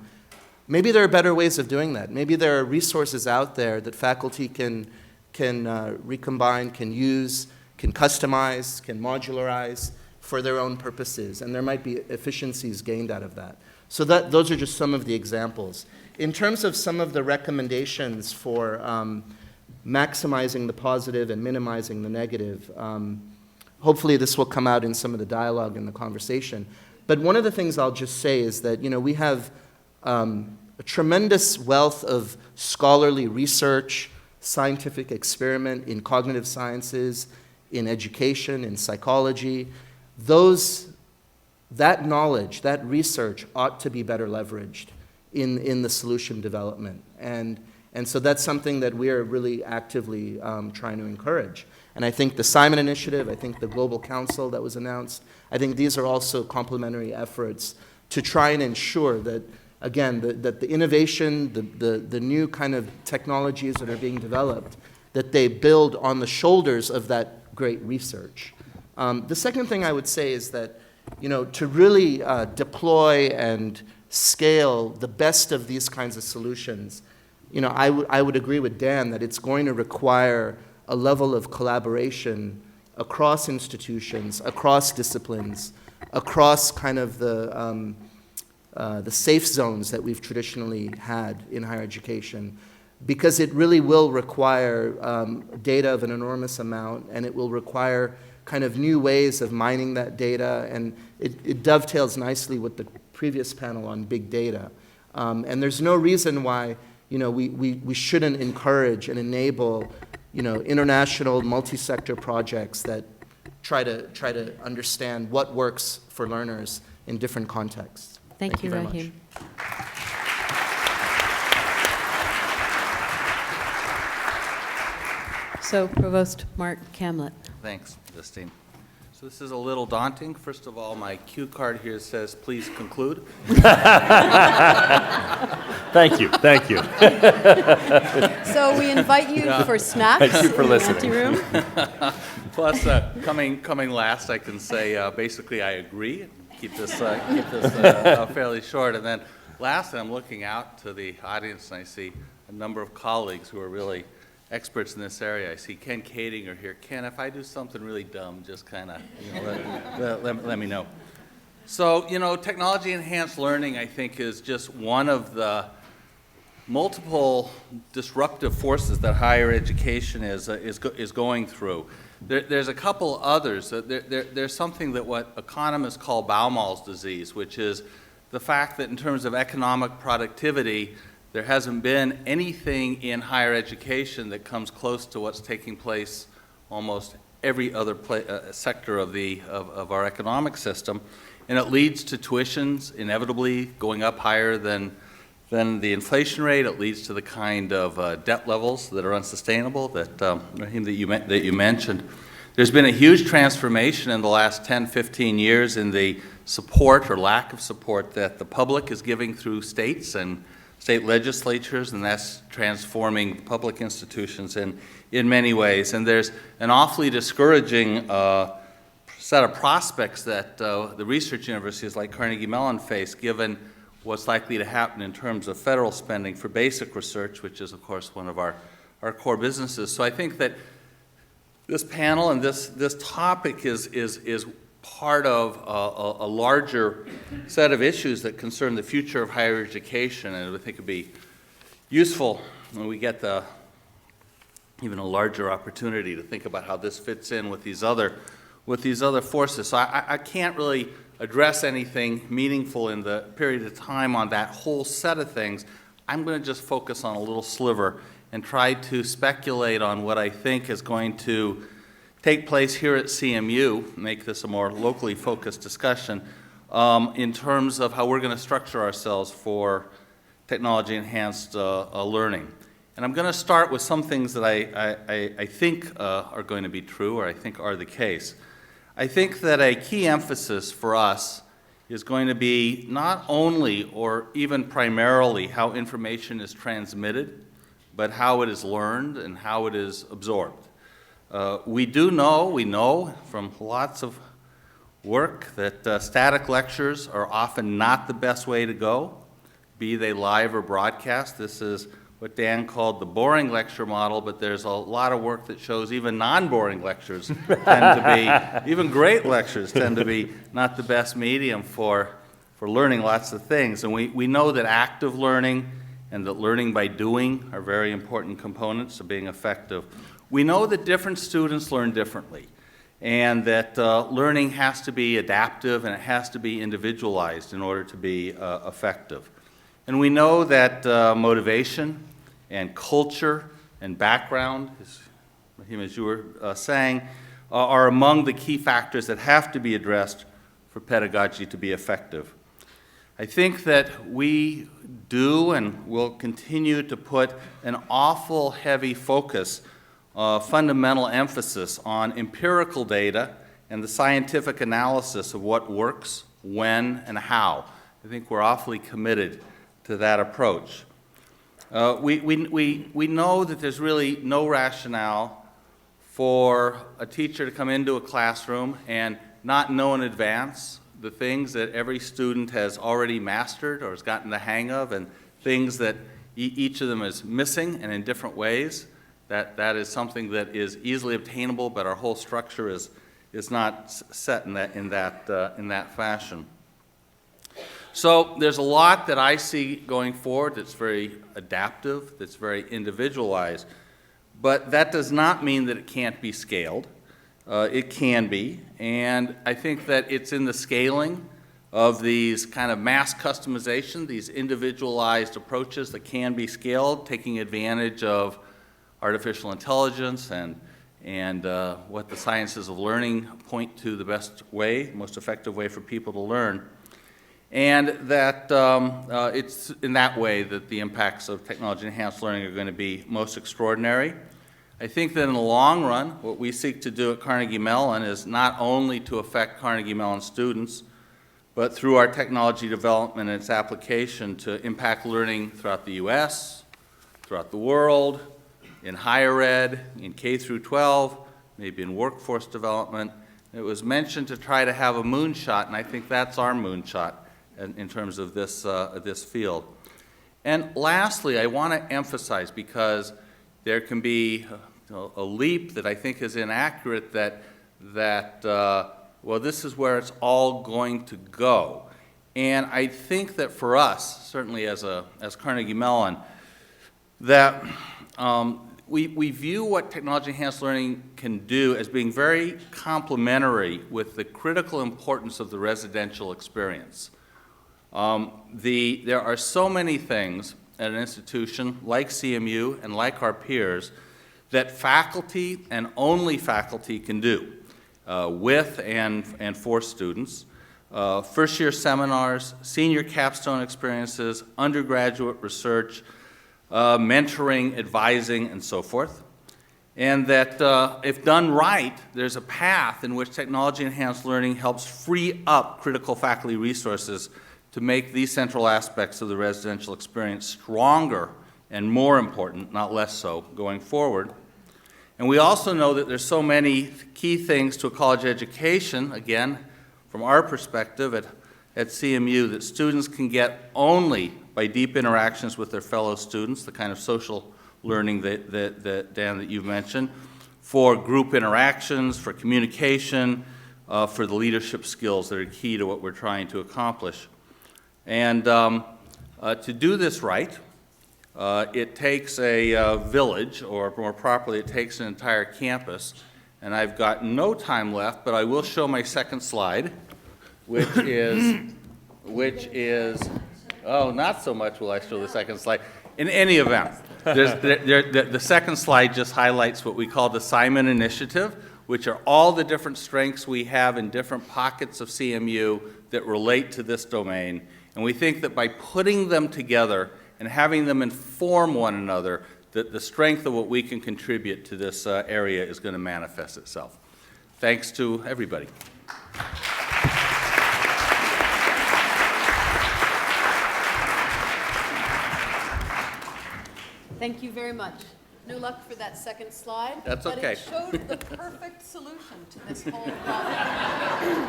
maybe there are better ways of doing that. Maybe there are resources out there that faculty can recombine, can use, can customize, can modularize for their own purposes, and there might be efficiencies gained out of that. So those are just some of the examples. In terms of some of the recommendations for maximizing the positive and minimizing the negative, hopefully this will come out in some of the dialogue and the conversation. But one of the things I'll just say is that we have a tremendous wealth of scholarly research, scientific experiment in cognitive sciences, in education, in psychology. That knowledge, that research ought to be better leveraged in the solution development. And so that's something that we are really actively trying to encourage. And I think the Simon Initiative, I think the Global Council that was announced, I think these are also complementary efforts to try and ensure that, again, that the innovation, the new kind of technologies that are being developed, that they build on the shoulders of that great research. The second thing I would say is that, to really deploy and scale the best of these kinds of solutions, I would agree with Dan that it's going to require a level of collaboration across institutions, across disciplines, across kind of the safe zones that we've traditionally had in higher education, because it really will require data of an enormous amount, and it will require kind of new ways of mining that data, and it dovetails nicely with the previous panel on big data. And there's no reason why we shouldn't encourage and enable international multi-sector projects that try to understand what works for learners in different contexts. Thank you, very much. Rahim. So, Provost Mark Camlett. Thanks, Justine. So this is a little daunting. First of all, my cue card here says, please conclude. Thank you, thank you. So we invite you for snacks Thank you for in the listening. anteroom. Plus, coming last, I can say basically I agree. Keep this fairly short. And then lastly, I'm looking out to the audience and I see a number of colleagues who are really experts in this area. I see Ken Kading here. Ken, if I do something really dumb, just kind of let me know. So, technology-enhanced learning, I think, is just one of the multiple disruptive forces that higher education is going through. There's a couple others. There's something that what economists call Baumol's disease, which is the fact that in terms of economic productivity, there hasn't been anything in higher education that comes close to what's taking place almost every other sector of our economic system, and it leads to tuitions inevitably going up higher than the inflation rate. It leads to the kind of debt levels that are unsustainable that Rahim, that you mentioned. There's been a huge transformation in the last 10, 15 years in the support or lack of support that the public is giving through states and state legislatures, and that's transforming public institutions in many ways. And there's an awfully discouraging set of prospects that the research universities like Carnegie Mellon face, given what's likely to happen in terms of federal spending for basic research, which is, of course, one of our core businesses. So I think that this panel and this topic is part of a larger set of issues that concern the future of higher education, and I think it would be useful when we get even a larger opportunity to think about how this fits in with these other forces. So I can't really address anything meaningful in the period of time on that whole set of things. I'm going to just focus on a little sliver and try to speculate on what I think is going to take place here at CMU, make this a more locally focused discussion, in terms of how we're going to structure ourselves for technology-enhanced learning. And I'm going to start with some things that I think are going to be true, or I think are the case. I think that a key emphasis for us is going to be not only or even primarily how information is transmitted, but how it is learned and how it is absorbed. We know from lots of work that static lectures are often not the best way to go, be they live or broadcast. This is what Dan called the boring lecture model, but there's a lot of work that shows even non-boring lectures tend to be, even great lectures tend to be not the best medium for learning lots of things. And we know that active learning and that learning by doing are very important components of being effective. We know that different students learn differently, and that learning has to be adaptive and it has to be individualized in order to be effective. And we know that motivation and culture and background, as you were saying, are among the key factors that have to be addressed for pedagogy to be effective. I think that we do and will continue to put an awful heavy focus, fundamental emphasis on empirical data and the scientific analysis of what works, when, and how. I think we're awfully committed to that approach. We know that there's really no rationale for a teacher to come into a classroom and not know in advance the things that every student has already mastered or has gotten the hang of, and things that each of them is missing and in different ways. That is something that is easily obtainable, but our whole structure is not set in that fashion. So there's a lot that I see going forward that's very adaptive, that's very individualized, but that does not mean that it can't be scaled. It can be, and I think that it's in the scaling of these kind of mass customization, these individualized approaches that can be scaled, taking advantage of artificial intelligence and what the sciences of learning point to the best way, most effective way for people to learn. And that it's in that way that the impacts of technology-enhanced learning are going to be most extraordinary. I think that in the long run, what we seek to do at Carnegie Mellon is not only to affect Carnegie Mellon students, but through our technology development and its application to impact learning throughout the U.S., throughout the world, in higher ed, in K through 12, maybe in workforce development. It was mentioned to try to have a moonshot, and I think that's our moonshot in terms of this field. And lastly, I want to emphasize, because there can be a leap that I think is inaccurate, that well, this is where it's all going to go. And I think that for us, certainly as Carnegie Mellon, that we view what technology-enhanced learning can do as being very complementary with the critical importance of the residential experience. There are so many things at an institution like CMU and like our peers that faculty and only faculty can do with and for students. First-year seminars, senior capstone experiences, undergraduate research, mentoring, advising, and so forth. And that if done right, there's a path in which technology-enhanced learning helps free up critical faculty resources to make these central aspects of the residential experience stronger and more important, not less so, going forward. And we also know that there's so many key things to a college education, again, from our perspective at CMU, that students can get only by deep interactions with their fellow students, the kind of social learning that Dan, that you've mentioned, for group interactions, for communication, for the leadership skills that are key to what we're trying to accomplish. And to do this right, it takes a village, or more properly, it takes an entire campus. And I've got no time left, but I will show my second slide, which is, oh, not so much will I show the second slide. In any event, the second slide just highlights what we call the Simon Initiative, which are all the different strengths we have in different pockets of CMU that relate to this domain. And we think that by putting them together and having them inform one another, that the strength of what we can contribute to this area is going to manifest itself. Thanks to everybody. Thank you very much. No luck for that second slide. That's okay. But it showed the perfect solution to this whole problem.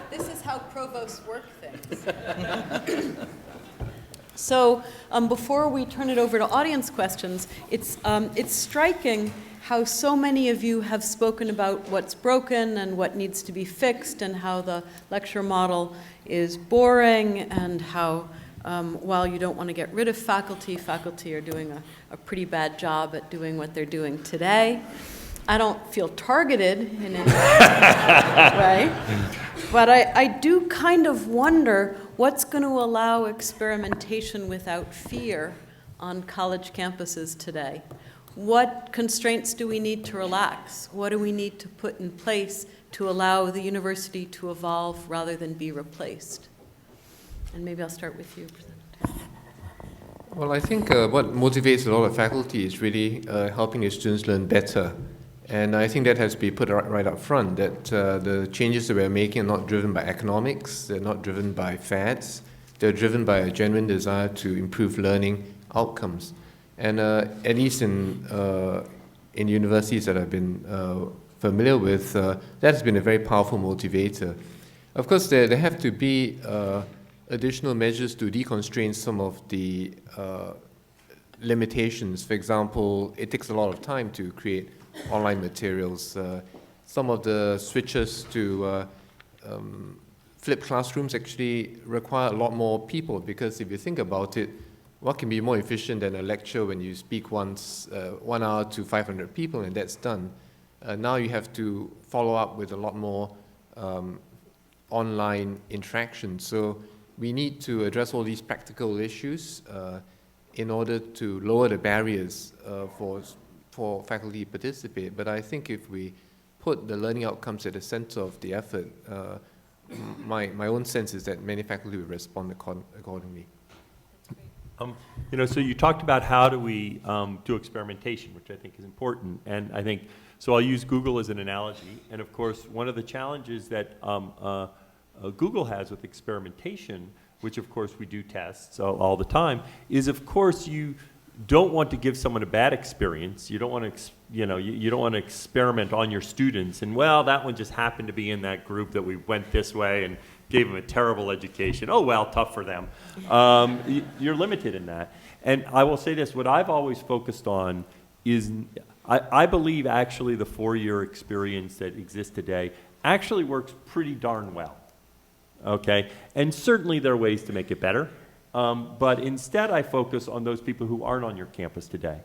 This is how provosts work things. So before we turn it over to audience questions, it's striking how so many of you have spoken about what's broken and what needs to be fixed, and how the lecture model is boring, and how while you don't want to get rid of faculty, faculty are doing a pretty bad job at doing what they're doing today. I don't feel targeted in any way, but I do kind of wonder what's going to allow experimentation without fear on college campuses today? What constraints do we need to relax? What do we need to put in place to allow the university to evolve rather than be replaced? And maybe I'll start with you, Presenter. Well, I think what motivates a lot of faculty is really helping the students learn better. And I think that has to be put right up front, that the changes that we're making are not driven by economics, they're not driven by fads, they're driven by a genuine desire to improve learning outcomes. And at least in universities that I've been familiar with, that has been a very powerful motivator. Of course, there have to be additional measures to deconstrain some of the limitations. For example, it takes a lot of time to create online materials. Some of the switches to flipped classrooms actually require a lot more people, because if you think about it, what can be more efficient than a lecture when you speak once, 1 hour to 500 people, and that's done. Now you have to follow up with a lot more online interaction. So we need to address all these practical issues in order to lower the barriers for faculty to participate. But I think if we put the learning outcomes at the center of the effort, my own sense is that many faculty will respond accordingly. So you talked about how do we do experimentation, which I think is important. And I think, so I'll use Google as an analogy. And of course, one of the challenges that Google has with experimentation, which of course we do tests all the time, is of course you don't want to give someone a bad experience. You don't want to, you don't want to experiment on your students. And well, that one just happened to be in that group that we went this way and gave them a terrible education. Oh, well, tough for them. You're limited in that. And I will say this, what I've always focused on is, I believe actually the 4-year experience that exists today actually works pretty darn well. Okay, and certainly there are ways to make it better, but instead I focus on those people who aren't on your campus today.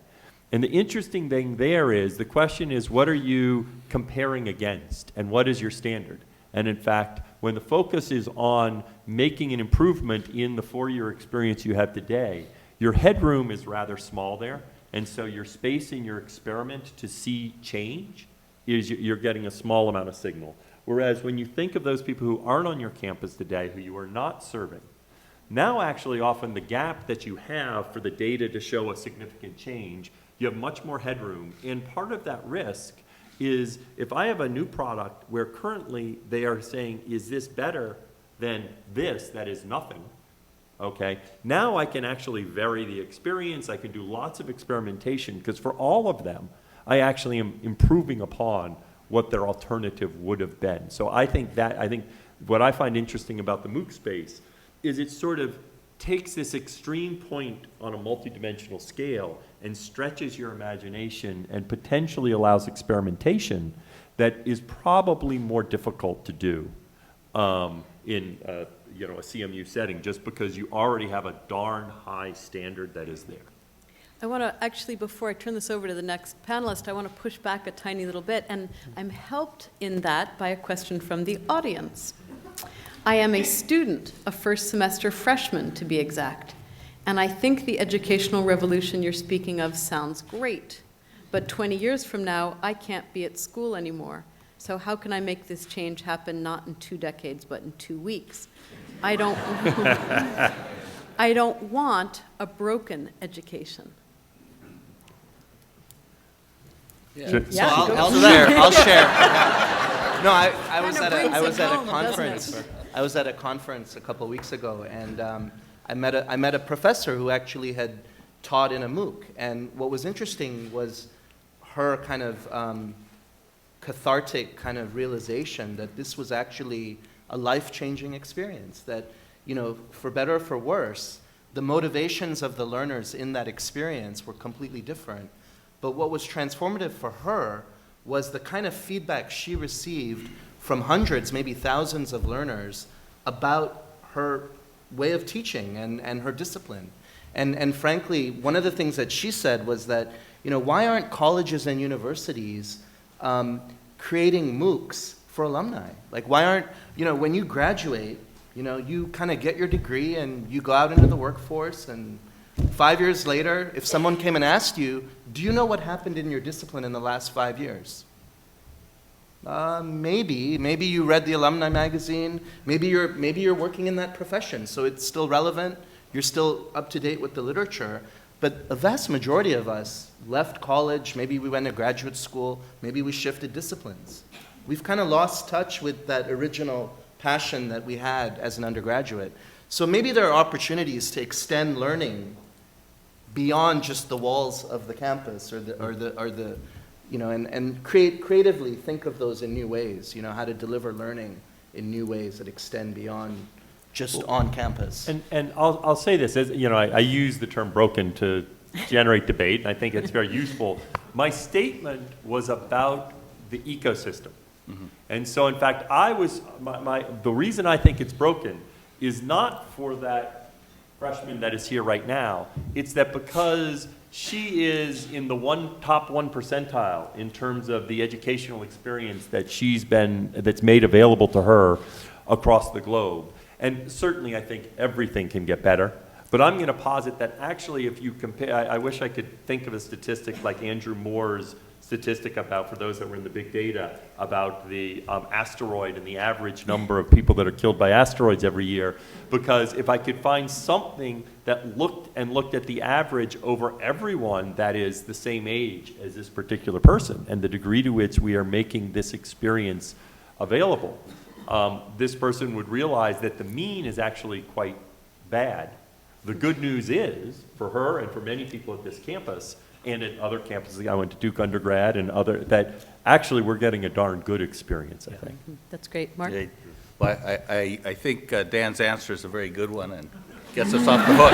And the interesting thing there is, the question is, what are you comparing against, and what is your standard? And in fact, when the focus is on making an improvement in the 4-year experience you have today, your headroom is rather small there, and so your space in your experiment to see change is you're getting a small amount of signal. Whereas when you think of those people who aren't on your campus today, who you are not serving, now actually often the gap that you have for the data to show a significant change, you have much more headroom. And part of that risk is if I have a new product where currently they are saying, is this better than this, that is nothing, okay? Now I can actually vary the experience, I can do lots of experimentation, because for all of them, I actually am improving upon what their alternative would have been. So I think what I find interesting about the MOOC space is it sort of takes this extreme point on a multidimensional scale and stretches your imagination and potentially allows experimentation that is probably more difficult to do in a CMU setting, just because you already have a darn high standard that is there. I want to actually, before I turn this over to the next panelist, I want to push back a tiny little bit, and I'm helped in that by a question from the audience. I am a student, a first semester freshman to be exact, and I think the educational revolution you're speaking of sounds great, but 20 years from now, I can't be at school anymore. So how can I make this change happen not in 2 decades, but in 2 weeks? I don't want a broken education. Yeah. Yeah, So go I'll for share. that. I'll share. No, I was Kinda at brings it a home, doesn't conference. it? I was at a conference a couple of weeks ago, and I met a professor who actually had taught in a MOOC. And what was interesting was her kind of cathartic kind of realization that this was actually a life-changing experience. That, for better or for worse, the motivations of the learners in that experience were completely different. But what was transformative for her was the kind of feedback she received from hundreds, maybe thousands of learners about her way of teaching and her discipline. And frankly, one of the things that she said was that, why aren't colleges and universities creating MOOCs for alumni? Like, why aren't, when you graduate, You know, you kind of get your degree and you go out into the workforce, and 5 years later, if someone came and asked you, do you know what happened in your discipline in the last 5 years? Maybe. Maybe you read the alumni magazine. Maybe you're working in that profession, so it's still relevant. You're still up to date with the literature. But a vast majority of us left college. Maybe we went to graduate school. Maybe we shifted disciplines. We've kind of lost touch with that original passion that we had as an undergraduate. So maybe there are opportunities to extend learning beyond just the walls of the campus or the you know, and creatively think of those in new ways, you know, how to deliver learning in new ways that extend beyond just on campus. And I'll say this, as you know, I use the term broken to generate debate, and I think it's very useful. My statement was about the ecosystem. Mm-hmm. And so, in fact, the reason I think it's broken is not for that freshman that is here right now. It's that because she is in the top 1 percentile in terms of the educational experience that's made available to her across the globe. And certainly I think everything can get better. But I'm going to posit that actually if you compare, I wish I could think of a statistic like Andrew Moore's statistic about, for those that were in the big data, about the asteroid and the average number of people that are killed by asteroids every year. Because if I could find something that looked at the average over everyone that is the same age as this particular person and the degree to which we are making this experience available, this person would realize that the mean is actually quite bad. The good news is, for her and for many people at this campus, and at other campuses, I went to Duke undergrad and other, that actually we're getting a darn good experience, I think. That's great. Mark? Yeah, well, I think Dan's answer is a very good one and gets us off the hook.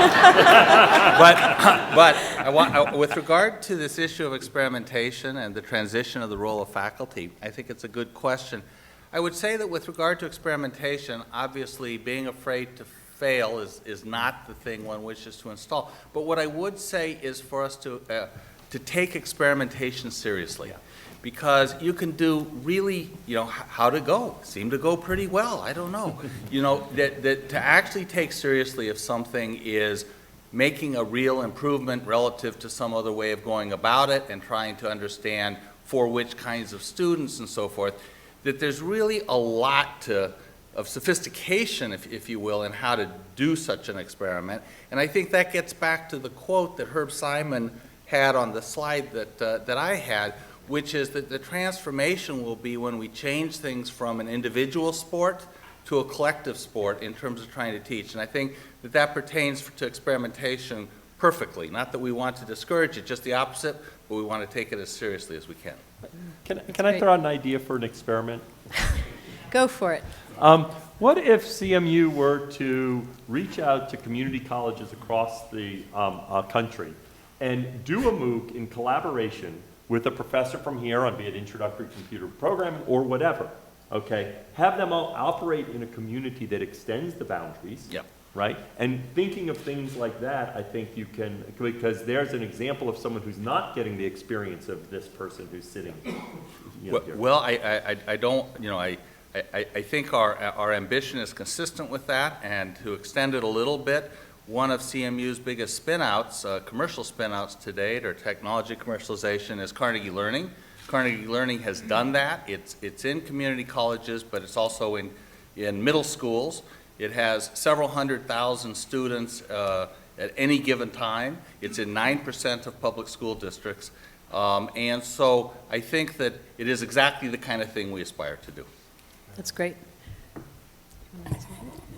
but with regard to this issue of experimentation and the transition of the role of faculty, I think it's a good question. I would say that with regard to experimentation, obviously being afraid to fail is not the thing one wishes to install. But what I would say is for us to take experimentation seriously. Yeah. Because you can do really, you know, how to go. Seem to go pretty well, I don't know. You know, that to actually take seriously if something is making a real improvement relative to some other way of going about it and trying to understand for which kinds of students and so forth, that there's really a lot of sophistication, if you will, in how to do such an experiment. And I think that gets back to the quote that Herb Simon had on the slide that I had, which is that the transformation will be when we change things from an individual sport to a collective sport in terms of trying to teach. And I think that pertains to experimentation perfectly. Not that we want to discourage it, just the opposite, but we want to take it as seriously as we can. Can I throw out an idea for an experiment? Go for it. What if CMU were to reach out to community colleges across the country and do a MOOC in collaboration with a professor from here on, be it introductory computer programming or whatever, okay? Have them all operate in a community that extends the boundaries, yep. Right? And thinking of things like that, I think you can, because there's an example of someone who's not getting the experience of this person who's sitting, you know, here. Well, I don't, you know, I think our ambition is consistent with that, and to extend it a little bit, one of CMU's biggest spin-outs, commercial spin-outs to date, or technology commercialization, is Carnegie Learning. Carnegie Learning has done that. It's in community colleges, but it's also in middle schools. It has several 100,000 students at any given time. It's in 9% of public school districts. And so I think that it is exactly the kind of thing we aspire to do. That's great.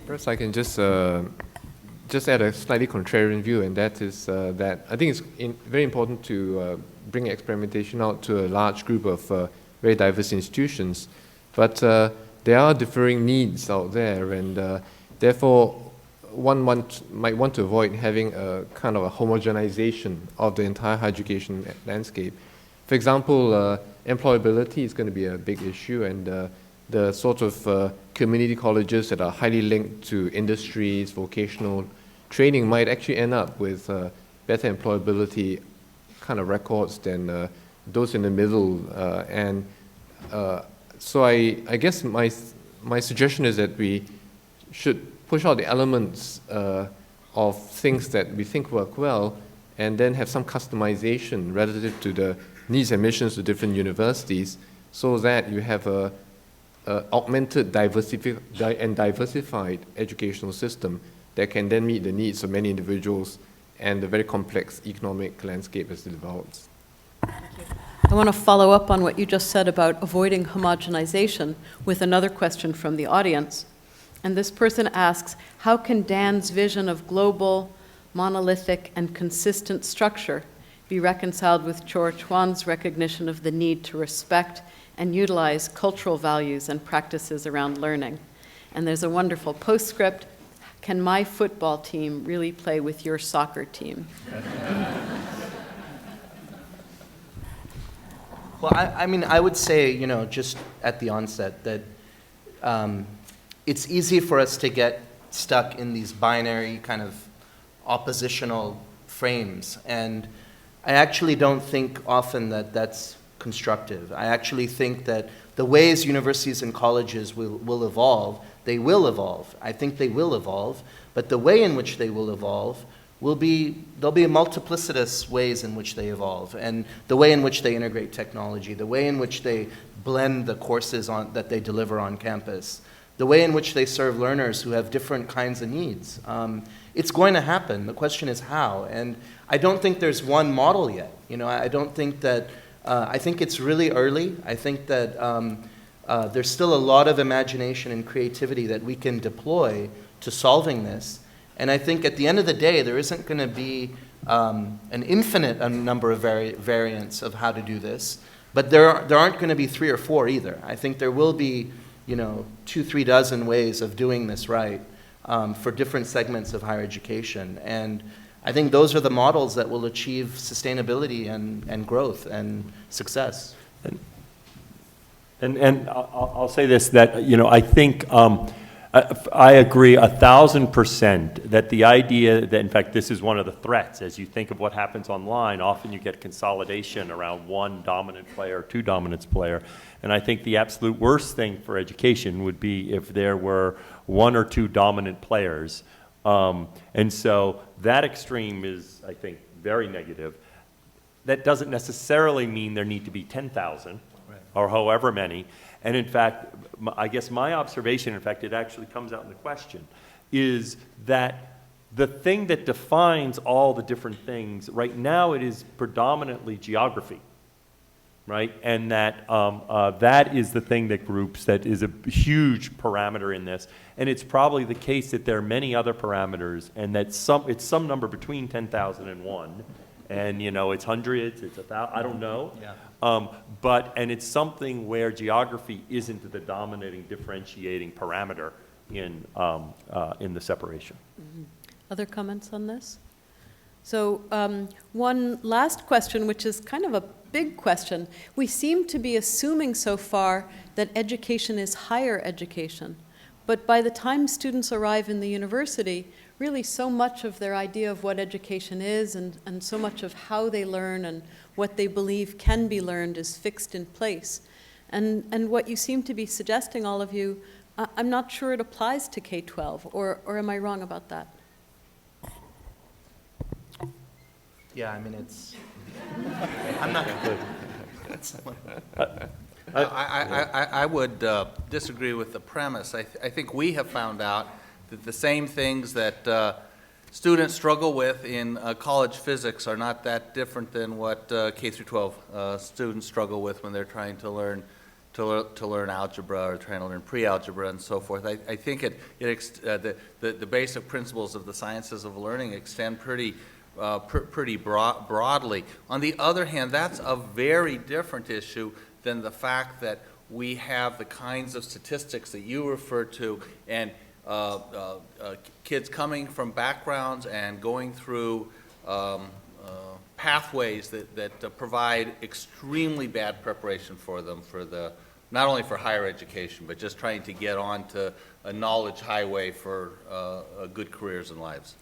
Perhaps I can just add a slightly contrarian view, and that is that I think it's very important to bring experimentation out to a large group of very diverse institutions. But there are differing needs out there, and therefore one might want to avoid having a kind of a homogenization of the entire higher education landscape. For example, employability is going to be a big issue, and the sort of community colleges that are highly linked to industries, vocational training might actually end up with better employability kind of records than those in the middle. So I guess my suggestion is that we should push out the elements of things that we think work well, and then have some customization relative to the needs and missions of different universities, so that you have a augmented and diversified educational system that can then meet the needs of many individuals and the very complex economic landscape as it develops. I want to follow up on what you just said about avoiding homogenization with another question from the audience. And this person asks, how can Dan's vision of global, monolithic, and consistent structure be reconciled with George Huan's recognition of the need to respect and utilize cultural values and practices around learning? And there's a wonderful postscript, can my football team really play with your soccer team? Well, I mean, I would say, you know, just at the onset that it's easy for us to get stuck in these binary kind of oppositional frames. And I actually don't think often that that's constructive. I actually think that the ways universities and colleges will evolve, they will evolve. I think they will evolve, but the way in which they will evolve there'll be multiplicitous ways in which they evolve, and the way in which they integrate technology, the way in which they blend the courses that they deliver on campus, the way in which they serve learners who have different kinds of needs. It's going to happen. The question is how. And I don't think there's one model yet. You know, I don't think that, I think it's really early. I think that there's still a lot of imagination and creativity that we can deploy to solving this. And I think at the end of the day, there isn't going to be an infinite number of variants of how to do this, but there aren't going to be 3 or 4 either. I think there will be, you know, 2-3 dozen ways of doing this right for different segments of higher education. And I think those are the models that will achieve sustainability and growth and success. And I'll say this, that, you know, I think I agree 1,000% that the idea that, in fact, this is one of the threats. As you think of what happens online, often you get consolidation around one dominant player, 2 dominance player. And I think the absolute worst thing for education would be if there were 1 or 2 dominant players. And so that extreme is, I think, very negative. That doesn't necessarily mean there need to be 10,000 or however many. And in fact, I guess my observation, in fact, it actually comes out in the question, is that the thing that defines all the different things, right now it is predominantly geography, right? And that that is the thing that groups, that is a huge parameter in this. And it's probably the case that there are many other parameters, and that it's some number between 10,000 and 1. And, you know, it's hundreds, it's 1,000, I don't know. Yeah. And it's something where geography isn't the dominating differentiating parameter in the separation. Mm-hmm. Other comments on this? So one last question, which is kind of a big question. We seem to be assuming so far that education is higher education. But by the time students arrive in the university, really so much of their idea of what education is and so much of how they learn and what they believe can be learned is fixed in place. And what you seem to be suggesting, all of you, I'm not sure it applies to K-12, or am I wrong about that? Yeah, I mean, it's, I'm not good. I would disagree with the premise. I think we have found out that the same things that students struggle with in college physics are not that different than what K through 12 students struggle with when they're trying to learn algebra or trying to learn pre-algebra and so forth. I think the basic principles of the sciences of learning extend pretty broadly. On the other hand, that's a very different issue than the fact that we have the kinds of statistics that you refer to, and kids coming from backgrounds and going through pathways that provide extremely bad preparation for them for not only for higher education, but just trying to get onto a knowledge highway for good careers and lives.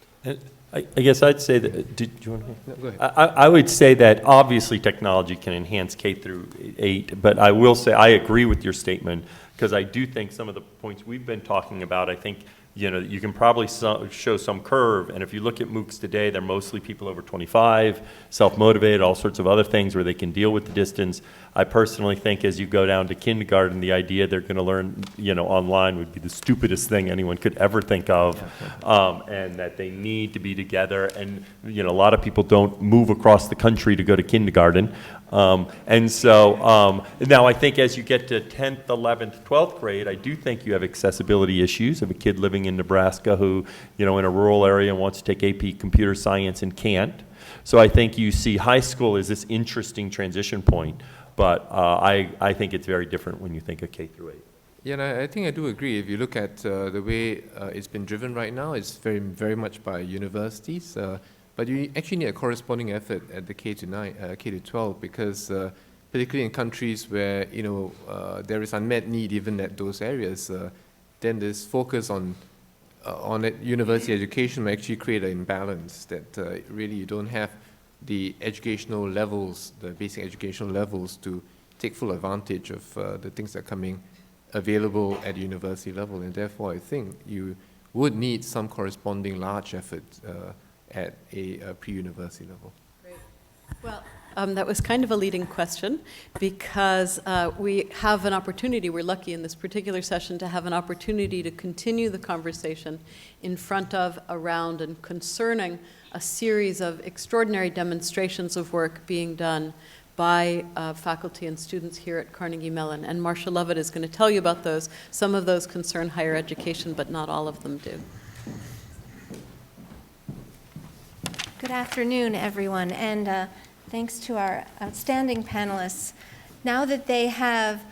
I guess I'd say that, did you want to? No, go ahead. I would say that obviously technology can enhance K through 8, but I will say I agree with your statement, because I do think some of the points we've been talking about, I think you can probably show some curve, and if you look at MOOCs today, they're mostly people over 25, self-motivated, all sorts of other things where they can deal with the distance. I personally think as you go down to kindergarten, the idea they're going to learn, online would be the stupidest thing anyone could ever think of, and that they need to be together. And, a lot of people don't move across the country to go to kindergarten. And so now I think as you get to 10th, 11th, 12th grade, I do think you have accessibility issues of a kid living in Nebraska who, in a rural area and wants to take AP computer science and can't. So I think you see high school as this interesting transition point, but I think it's very different when you think of K through 8. Yeah, and I think I do agree. If you look at the way it's been driven right now, it's very, very much by universities. But you actually need a corresponding effort at the K to 12, because particularly in countries where there is unmet need even at those areas, then this focus on university education will actually create an imbalance that really you don't have the educational levels, the basic educational levels, to take full advantage of the things that are coming available at university level, and therefore I think you would need some corresponding large effort at a pre-university level. Great. Well, that was kind of a leading question, because we have an opportunity, we're lucky in this particular session to have an opportunity to continue the conversation in front of, around, and concerning a series of extraordinary demonstrations of work being done by faculty and students here at Carnegie Mellon. And Marcia Lovett is going to tell you about those. Some of those concern higher education, but not all of them do. Good afternoon, everyone, and thanks to our outstanding panelists. Now that they have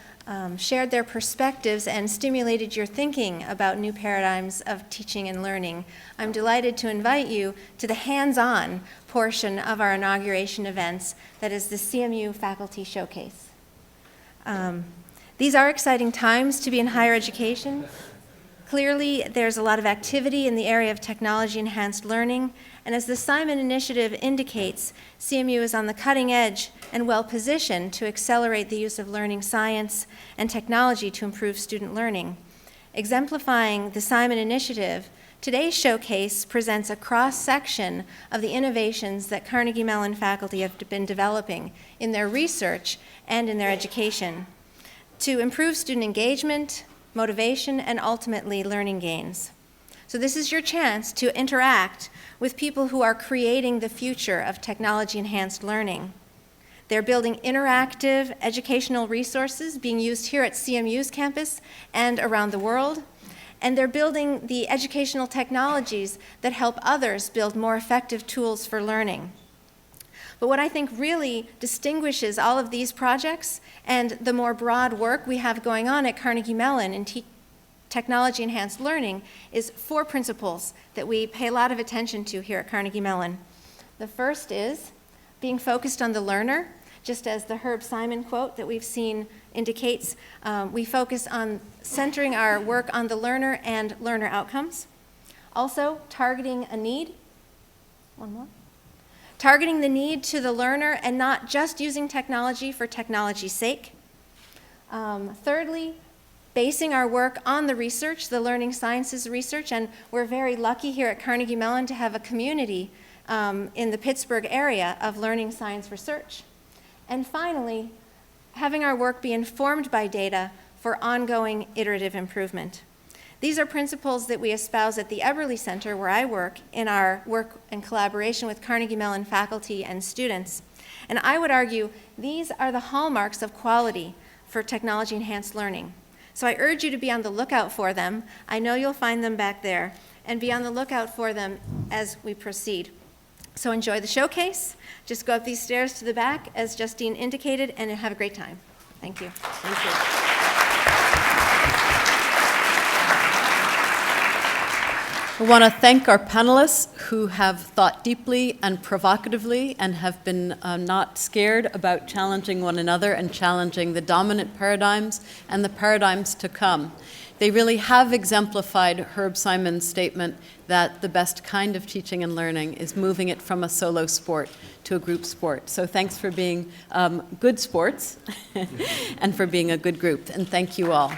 shared their perspectives and stimulated your thinking about new paradigms of teaching and learning, I'm delighted to invite you to the hands-on portion of our inauguration events, that is the CMU Faculty Showcase. These are exciting times to be in higher education. Clearly, there's a lot of activity in the area of technology-enhanced learning, and as the Simon Initiative indicates, CMU is on the cutting edge and well-positioned to accelerate the use of learning science and technology to improve student learning. Exemplifying the Simon Initiative, today's showcase presents a cross-section of the innovations that Carnegie Mellon faculty have been developing in their research and in their education to improve student engagement, motivation, and ultimately learning gains. So this is your chance to interact with people who are creating the future of technology-enhanced learning. They're building interactive educational resources being used here at CMU's campus and around the world, and they're building the educational technologies that help others build more effective tools for learning. But what I think really distinguishes all of these projects and the more broad work we have going on at Carnegie Mellon in technology-enhanced learning is 4 principles that we pay a lot of attention to here at Carnegie Mellon. The first is being focused on the learner, just as the Herb Simon quote that we've seen indicates. We focus on centering our work on the learner and learner outcomes. Also, targeting a need. One more. Targeting the need to the learner and not just using technology for technology's sake. Thirdly, basing our work on the research, the learning sciences research, and we're very lucky here at Carnegie Mellon to have a community in the Pittsburgh area of learning science research. And finally, having our work be informed by data for ongoing iterative improvement. These are principles that we espouse at the Eberly Center, where I work, in our work in collaboration with Carnegie Mellon faculty and students. And I would argue these are the hallmarks of quality for technology-enhanced learning. So I urge you to be on the lookout for them. I know you'll find them back there, and be on the lookout for them as we proceed. So enjoy the showcase. Just go up these stairs to the back, as Justine indicated, and have a great time. Thank you. Thank you. I want to thank our panelists who have thought deeply and provocatively and have been not scared about challenging one another and challenging the dominant paradigms and the paradigms to come. They really have exemplified Herb Simon's statement that the best kind of teaching and learning is moving it from a solo sport to a group sport. So thanks for being good sports and for being a good group, and thank you all.